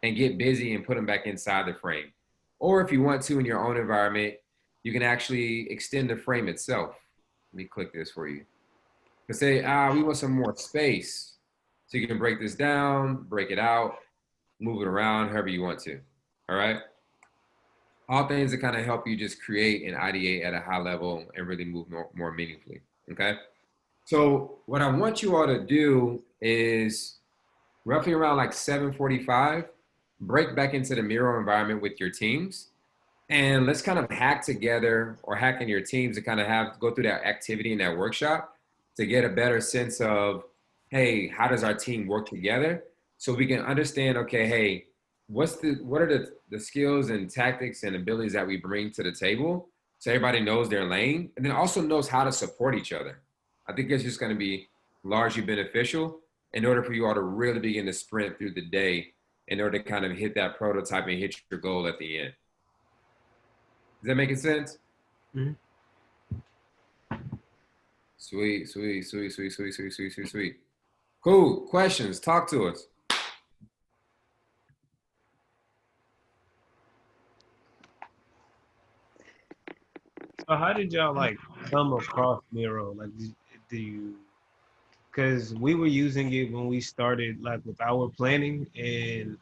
and get busy and put them back inside the frame. Or if you want to in your own environment, you can actually extend the frame itself. Let me click this for you. To say, we want some more space. So you can break this down, break it out, move it around however you want to, all right? All things that kind of help you just create and ideate at a high level and really move more meaningfully, okay? So what I want you all to do is roughly around like 7:45, break back into the Miro environment with your teams. And let's kind of hack together or hack in your teams to kind of go through that activity in that workshop to get a better sense of, hey, how does our team work together? So we can understand, okay, hey, what are the skills and tactics and abilities that we bring to the table so everybody knows their lane and then also knows how to support each other. I think it's just going to be largely beneficial in order for you all to really begin to sprint through the day in order to kind of hit that prototype and hit your goal at the end. Is that making sense? Mm-hmm. Sweet. Cool. Questions. Talk to us. So how did y'all like come across Miro? Like, do you? Because we were using it when we started, like with our planning, and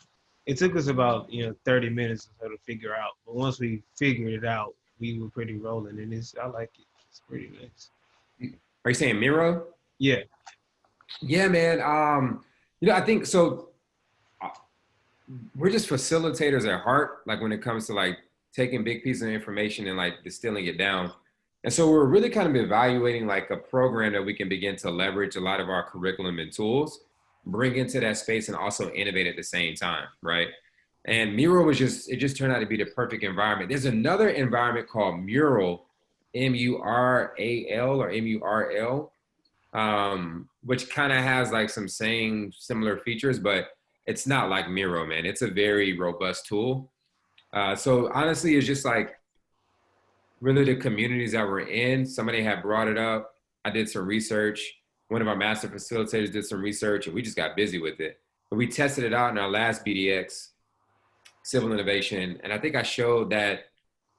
it took us about 30 minutes or so to figure out. But once we figured it out, we were pretty rolling, and I like it. It's pretty nice. Are you saying Miro? Yeah. Yeah, man. I think so. We're just facilitators at heart. Like when it comes to like taking big pieces of information and like distilling it down. And so we're really kind of evaluating like a program that we can begin to leverage a lot of our curriculum and tools, bring into that space, and also innovate at the same time, right? And Miro it just turned out to be the perfect environment. There's another environment called Mural, Mural or Murl, which kind of has like some similar features, but it's not like Miro, man. It's a very robust tool. So honestly, it's just like really the communities that we're in. Somebody had brought it up. I did some research. One of our master facilitators did some research, and we just got busy with it. But we tested it out in our last BDX, Civil Innovation, and I think I showed that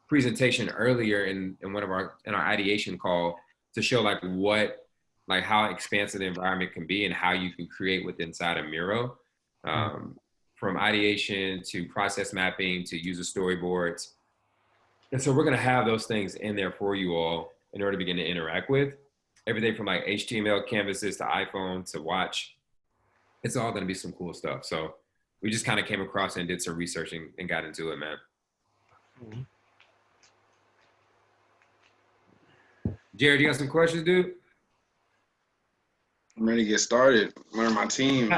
presentation earlier in our ideation call to show like how expansive the environment can be and how you can create with inside of Miro, from ideation to process mapping to user storyboards. And so we're going to have those things in there for you all in order to begin to interact with everything from like HTML canvases to iPhone to watch. It's all going to be some cool stuff. So we just kind of came across and did some research and got into it, man. Mm-hmm. Jared, you got some questions, dude? I'm ready to get started. Learn my team.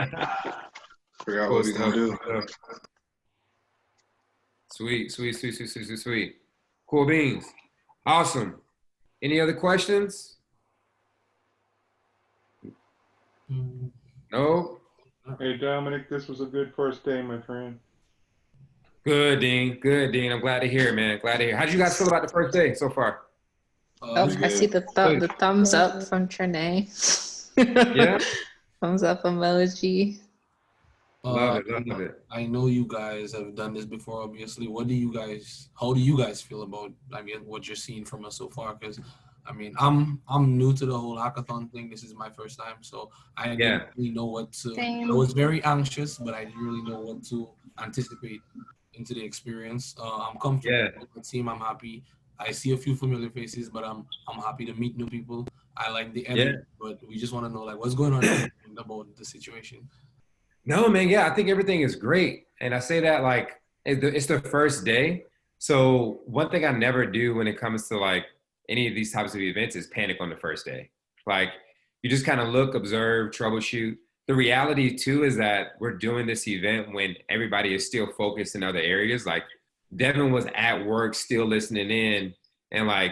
Figure out what we're going to do. Sweet. Cool beans. Awesome. Any other questions? No? Hey, Dominic, this was a good first day, my friend. Good, Dean. I'm glad to hear it, man. Glad to hear. How did you guys feel about the first day so far? I see the thumbs up from Trinae. Yeah. Thumbs up emoji. Love it. I know you guys have done this before, obviously. How do you guys feel about, what you're seeing from us so far? Because, I'm new to the whole hackathon thing. This is my first time, so I didn't really know what to. Same. I was very anxious, but I didn't really know what to anticipate into the experience. I'm comfortable with the team. I'm happy. I see a few familiar faces, but I'm happy to meet new people. I like the energy, but we just want to know what's going on about the situation. No, man. Yeah, I think everything is great. And I say that it's the first day. So one thing I never do when it comes to any of these types of events is panic on the first day. You just kind of look, observe, troubleshoot. The reality too is that we're doing this event when everybody is still focused in other areas. Like Devin was at work, still listening in and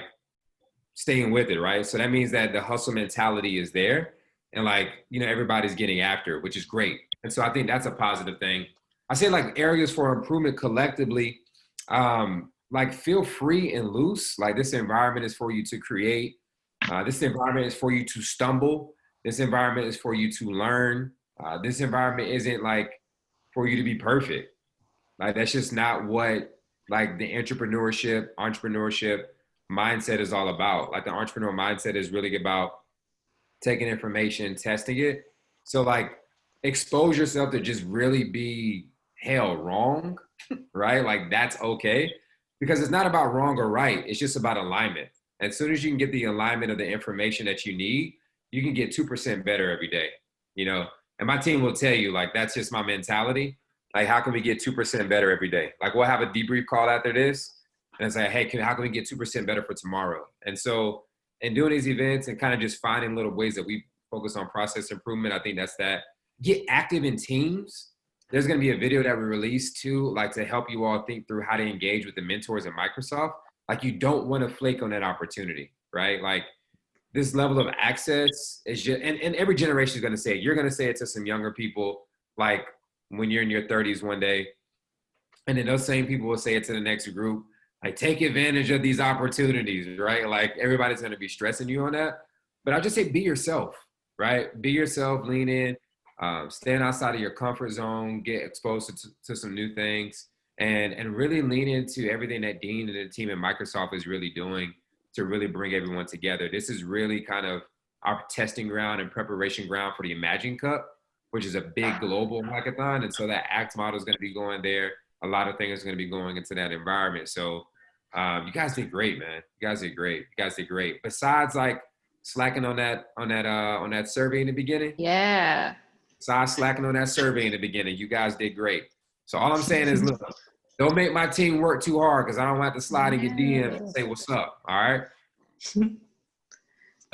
staying with it, right? So that means that the hustle mentality is there and everybody's getting after it, which is great. And so I think that's a positive thing. I say areas for improvement collectively, feel free and loose. This environment is for you to create. This environment is for you to stumble. This environment is for you to learn. This environment isn't for you to be perfect. That's just not what the entrepreneurship mindset is all about. The entrepreneur mindset is really about taking information, testing it. So expose yourself to just really be wrong, right? That's okay, because it's not about wrong or right. It's just about alignment. As soon as you can get the alignment of the information that you need, you can get 2% better every day, And my team will tell you, that's just my mentality. How can we get 2% better every day? We'll have a debrief call after this and say, hey, how can we get 2% better for tomorrow? And so in doing these events and kind of just finding little ways that we focus on process improvement, I think that's that. Get active in teams. There's going to be a video that we released too, to help you all think through how to engage with the mentors at Microsoft. You don't want to flake on that opportunity, right? This level of access is just, and every generation is going to say it. You're going to say it to some younger people, when you're in your 30s one day. And then those same people will say it to the next group, take advantage of these opportunities, right? Everybody's going to be stressing you on that. But I just say be yourself, right? Be yourself, lean in, stand outside of your comfort zone, get exposed to some new things, and really lean into everything that Dean and the team at Microsoft is really doing to really bring everyone together. This is really kind of our testing ground and preparation ground for the Imagine Cup, which is a big global hackathon. And so that ACT model is going to be going there. A lot of things are going to be going into that environment. So you guys did great, man. You guys did great. You guys did great. Besides like slacking on that survey in the beginning. Yeah. Besides slacking on that survey in the beginning, you guys did great. So all I'm saying is, look, don't make my team work too hard because I don't have to slide in your DM and say what's up. All right.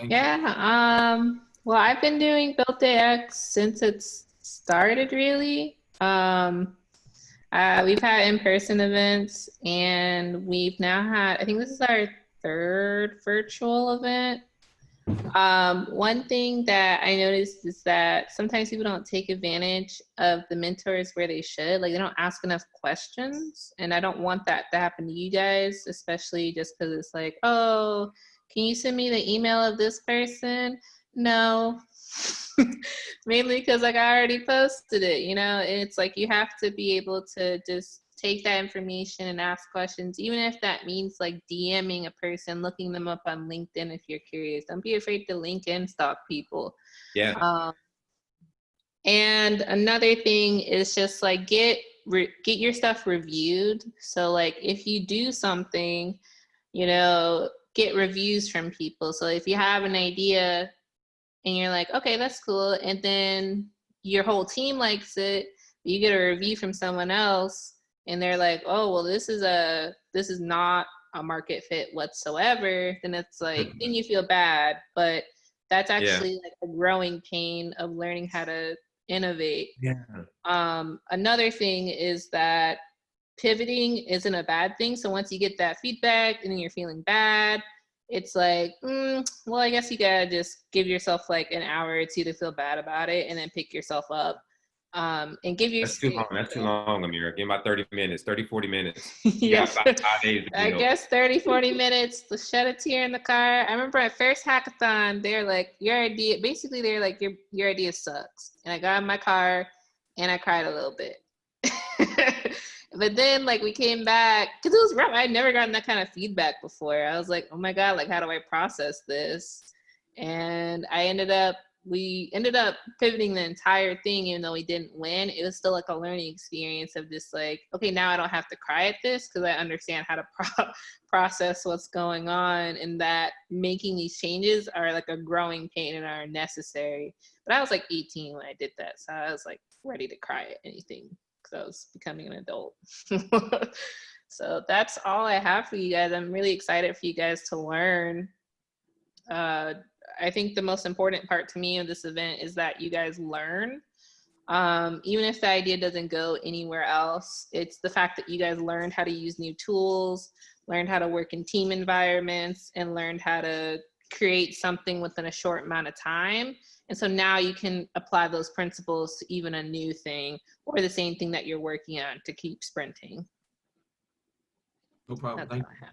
Yeah. Well, I've been doing BDX since it's started, really. We've had in-person events, and we've now had, I think this is our third virtual event. One thing that I noticed is that sometimes people don't take advantage of the mentors where they should. Like, they don't ask enough questions, and I don't want that to happen to you guys, especially just because it's like, oh, can you send me the email of this person? No. Mainly because like I already posted it, you know. It's like you have to be able to just take that information and ask questions, even if that means like DMing a person, looking them up on LinkedIn if you're curious. Don't be afraid to LinkedIn stalk people. Yeah. And another thing is just like get your stuff reviewed. So like if you do something, you know, get reviews from people. So if you have an idea and you're like, okay, that's cool, and then your whole team likes it, you get a review from someone else and they're like, oh, well, this is not a market fit whatsoever, then it's like, then you feel bad. But that's actually like a growing pain of learning how to innovate. Another thing is that pivoting isn't a bad thing. So once you get that feedback and then you're feeling bad, it's like, well, I guess you gotta just give yourself like an hour or two to feel bad about it and then pick yourself up. And give your— That's too long. That's too long, Amira. Give me about 30 minutes, 30, 40 minutes. Yes. About 5 days to I guess 30, 40 minutes to shed a tear in the car. I remember at first hackathon, they're like, your idea, basically they're like, your idea sucks. And I got in my car and I cried a little bit. But then like we came back, because it was rough. I'd never gotten that kind of feedback before. I was like, oh my God, like how do I process this? And we ended up pivoting the entire thing, even though we didn't win. It was still like a learning experience of just like, okay, now I don't have to cry at this because I understand how to process what's going on, and that making these changes are like a growing pain and are necessary. But I was like 18 when I did that, so I was like ready to cry at anything because I was becoming an adult. So that's all I have for you guys. I'm really excited for you guys to learn. I think the most important part to me of this event is that you guys learn. Even if the idea doesn't go anywhere else, it's the fact that you guys learned how to use new tools, learned how to work in team environments, and learned how to create something within a short amount of time. And so now you can apply those principles to even a new thing or the same thing that you're working on to keep sprinting. No problem. Thank you.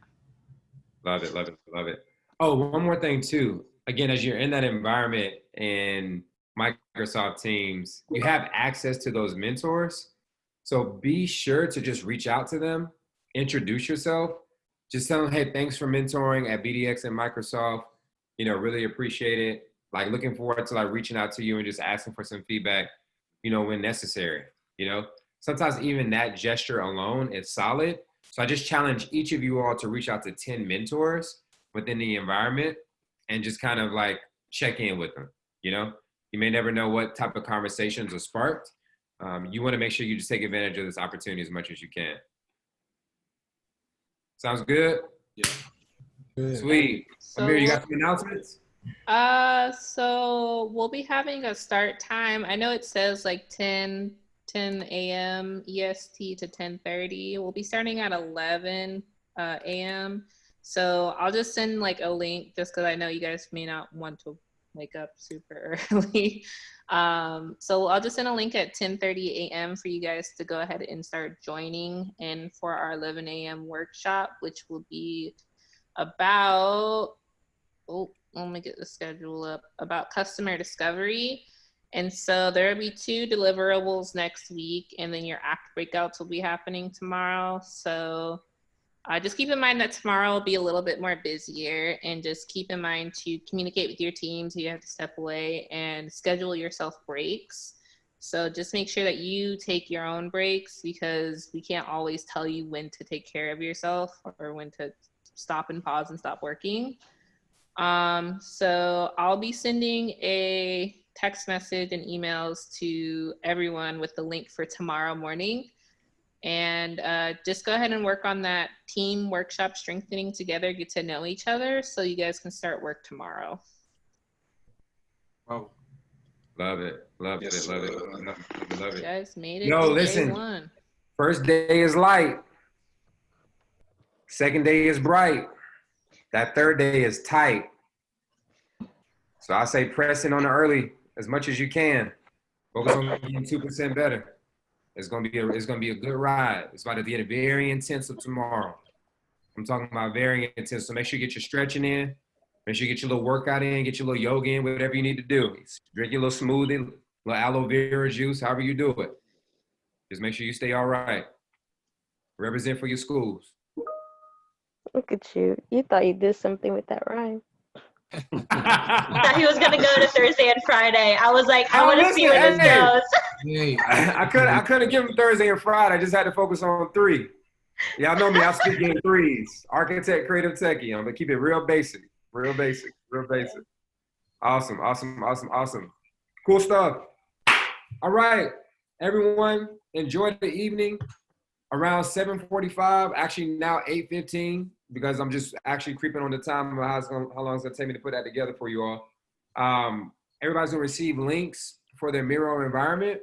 Love it, love it, love it. Oh, one more thing too. Again, as you're in that environment in Microsoft Teams, you have access to those mentors. So be sure to just reach out to them, introduce yourself, just tell them, hey, thanks for mentoring at BDX and Microsoft. You know, really appreciate it. Like looking forward to like reaching out to you and just asking for some feedback, you know, when necessary. You know, sometimes even that gesture alone is solid. So I just challenge each of you all to reach out to 10 mentors within the environment and just kind of like check in with them. You know, you may never know what type of conversations are sparked. You want to make sure you just take advantage of this opportunity as much as you can. Sounds good? Yeah. Good. Sweet. So Amir, you got some announcements? So we'll be having a start time. I know it says like 10 a.m. EST to 10:30. We'll be starting at 11 a.m. So I'll just send like a link just because I know you guys may not want to wake up super early. So I'll just send a link at 10:30 a.m. for you guys to go ahead and start joining in for our 11 a.m. workshop, which will be about, let me get the schedule up, about customer discovery. And so there will be 2 deliverables next week, and then your act breakouts will be happening tomorrow. So just keep in mind that tomorrow will be a little bit more busier, and just keep in mind to communicate with your teams. You have to step away and schedule yourself breaks. So just make sure that you take your own breaks, because we can't always tell you when to take care of yourself or when to stop and pause and stop working. So I'll be sending a text message and emails to everyone with the link for tomorrow morning. And just go ahead and work on that team workshop, strengthening together, get to know each other, so you guys can start work tomorrow. Oh, love it, love it, love it, love it, love it. You guys made it. Yo, to listen. Day 1. First day is light. Second day is bright. That third day is tight. So I say press in on the early as much as you can. Focus on getting 2% better. It's gonna be a good ride. It's about to get very intensive tomorrow. I'm talking about very intense. So make sure you get your stretching in. Make sure you get your little workout in, get your little yoga in, whatever you need to do. Drink your little smoothie, little aloe vera juice, however you do it. Just make sure you stay all right. Represent for your schools. Look at you. You thought you did something with that rhyme. I thought he was gonna go to Thursday and Friday. I was like, I want to see where this goes. I couldn't give him Thursday and Friday. I just had to focus on 3. Y'all know me. I speak in 3s. Architect, creative, techie. I'm gonna keep it real basic, real basic, real basic. Awesome, awesome, awesome, awesome. Cool stuff. All right, everyone, enjoy the evening. Around 7:45, actually now 8:15, because I'm just actually creeping on the time of how long it's gonna take me to put that together for you all. Everybody's gonna receive links for their Miro environment,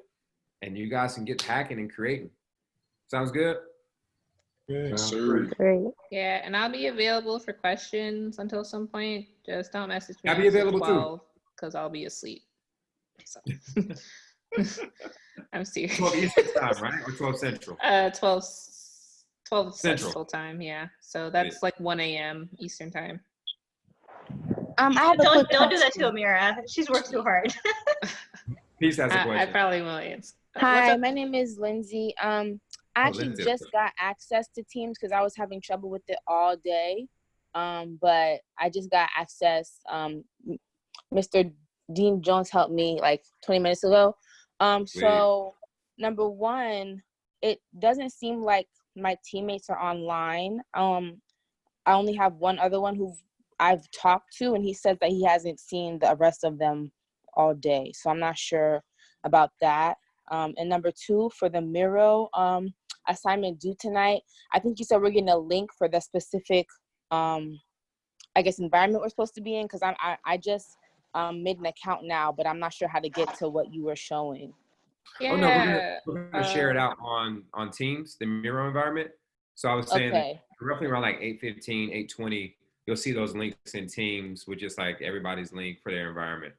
and you guys can get hacking and creating. Sounds good? Great. Yeah, and I'll be available for questions until some point. Just don't message me. I'll be available too, because I'll be asleep. So. I'm serious. 12 Eastern time, right? Or 12 Central? 12 Central time, yeah. So that's like 1 a.m. Eastern time. I have a quick Don't do that to Amira. She's worked too hard. Peace has a question. I probably will answer. Hi, my name is Lindsay. I actually Lindsay. just got access to Teams because I was having trouble with it all day. But I just got access. Mr. Dean Jones helped me like 20 minutes ago. So number one, it doesn't seem like my teammates are online. I only have one other one who I've talked to, and he says that he hasn't seen the rest of them all day. So I'm not sure about that. And number two, for the Miro assignment due tonight, I think you said we're getting a link for the specific, I guess, environment we're supposed to be in, because I just made an account now, but I'm not sure how to get to what you were showing. Yeah. Oh no, we're gonna share it out on Teams, the Miro environment. So I was saying roughly around like 8:15, 8:20, you'll see those links in Teams with just like everybody's link for their environment.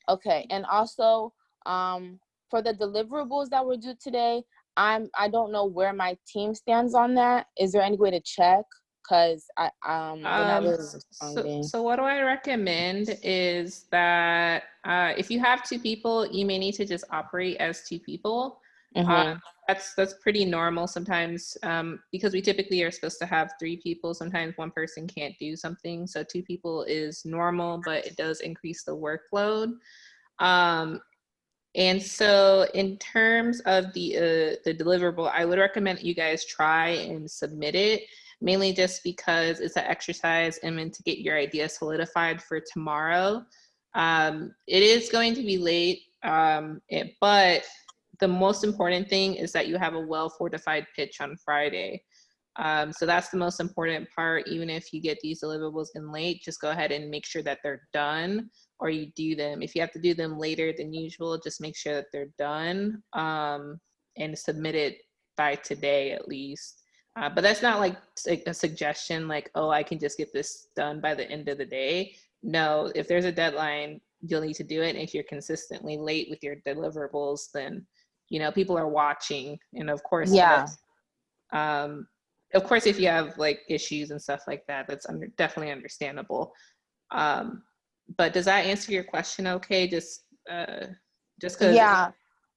Okay, and also for the deliverables that were due today, I don't know where my team stands on that. Is there any way to check? Because they're not really responding. So what do I recommend is that if you have 2 people, you may need to just operate as 2 people. That's pretty normal sometimes, because we typically are supposed to have 3 people. Sometimes one person can't do something, so 2 people is normal, but it does increase the workload. And so in terms of the deliverable, I would recommend that you guys try and submit it, mainly just because it's an exercise and meant to get your idea solidified for tomorrow. It is going to be late, but the most important thing is that you have a well-fortified pitch on Friday. So that's the most important part. Even if you get these deliverables in late, just go ahead and make sure that they're done, or you do them. If you have to do them later than usual, just make sure that they're done and submit it by today at least. But that's not like a suggestion like, oh, I can just get this done by the end of the day. No, if there's a deadline, you'll need to do it. And if you're consistently late with your deliverables, then, you know, people are watching. And of course, of course, if you have like issues and stuff like that, that's definitely understandable. but does that answer your question okay? Just because. Yeah,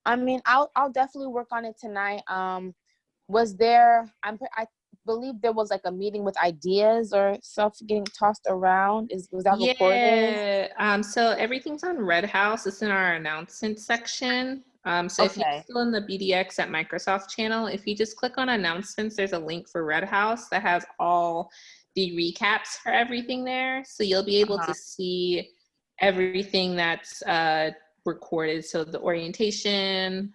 I mean, I'll definitely work on it tonight. Was there? I believe there was like a meeting with ideas or stuff getting tossed around. Was that recorded? Yeah. So everything's on Red House. It's in our announcement section. So if you're still in the BDX at Microsoft channel, if you just click on announcements, there's a link for Red House that has all the recaps for everything there. So you'll be able to see everything that's recorded. So the orientation,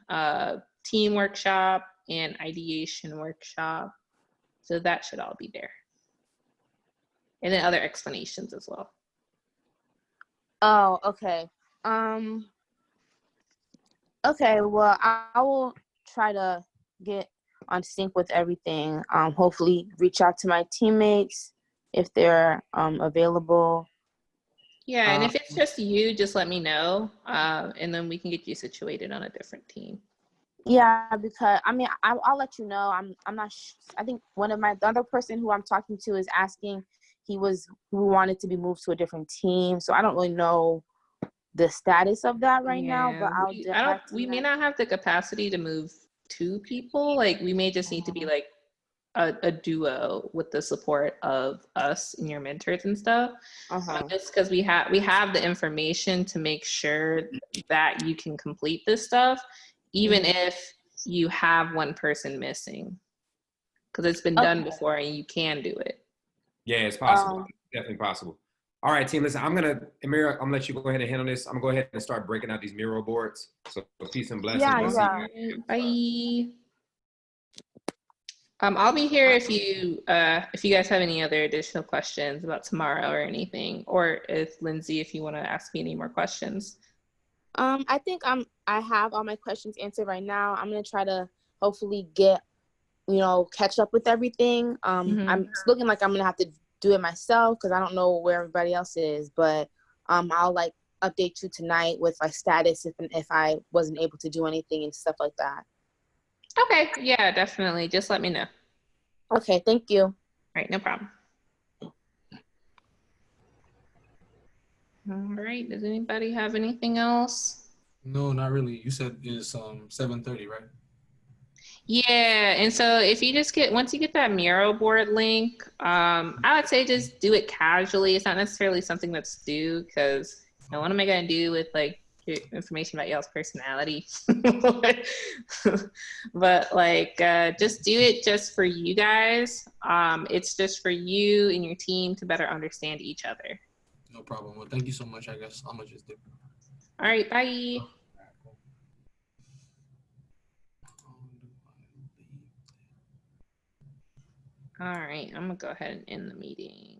team workshop, and ideation workshop. So that should all be there. And then other explanations as well. Oh, okay. Okay, well, I will try to get on sync with everything. Hopefully reach out to my teammates if they're available. Yeah, and if it's just you, just let me know, and then we can get you situated on a different team. Yeah, because I mean, I'll let you know. I'm not. I think the other person who I'm talking to is asking. Who wanted to be moved to a different team. So I don't really know the status of that right now. But we may not have the capacity to move two people. Like we may just need to be like a duo with the support of us and your mentors and stuff. Just because we have the information to make sure that you can complete this stuff, even if you have one person missing, because it's been done before and you can do it. Yeah, it's possible. Definitely possible. All right, team. Listen, Amira, I'm gonna let you go ahead and handle this. I'm gonna go ahead and start breaking out these Miro boards. So peace and blessings. Bye. I'll be here if you guys have any other additional questions about tomorrow or anything, or if Lindsay, if you want to ask me any more questions. I think I have all my questions answered right now. I'm gonna try to hopefully get, catch up with everything. It's looking like I'm gonna have to do it myself because I don't know where everybody else is, but I'll like update you tonight with my status if I wasn't able to do anything and stuff like that. Okay, yeah, definitely. Just let me know. Okay, thank you. All right, no problem. All right, does anybody have anything else? No, not really. You said it's 7:30, right? Yeah, and so if you just once you get that Miro board link, I would say just do it casually. It's not necessarily something that's due because what am I gonna do with like your information about y'all's personality? But like, just do it just for you guys. It's just for you and your team to better understand each other. No problem. Well, thank you so much. I guess I'm gonna just do. All right, bye. All right, I'm gonna go ahead and end the meeting.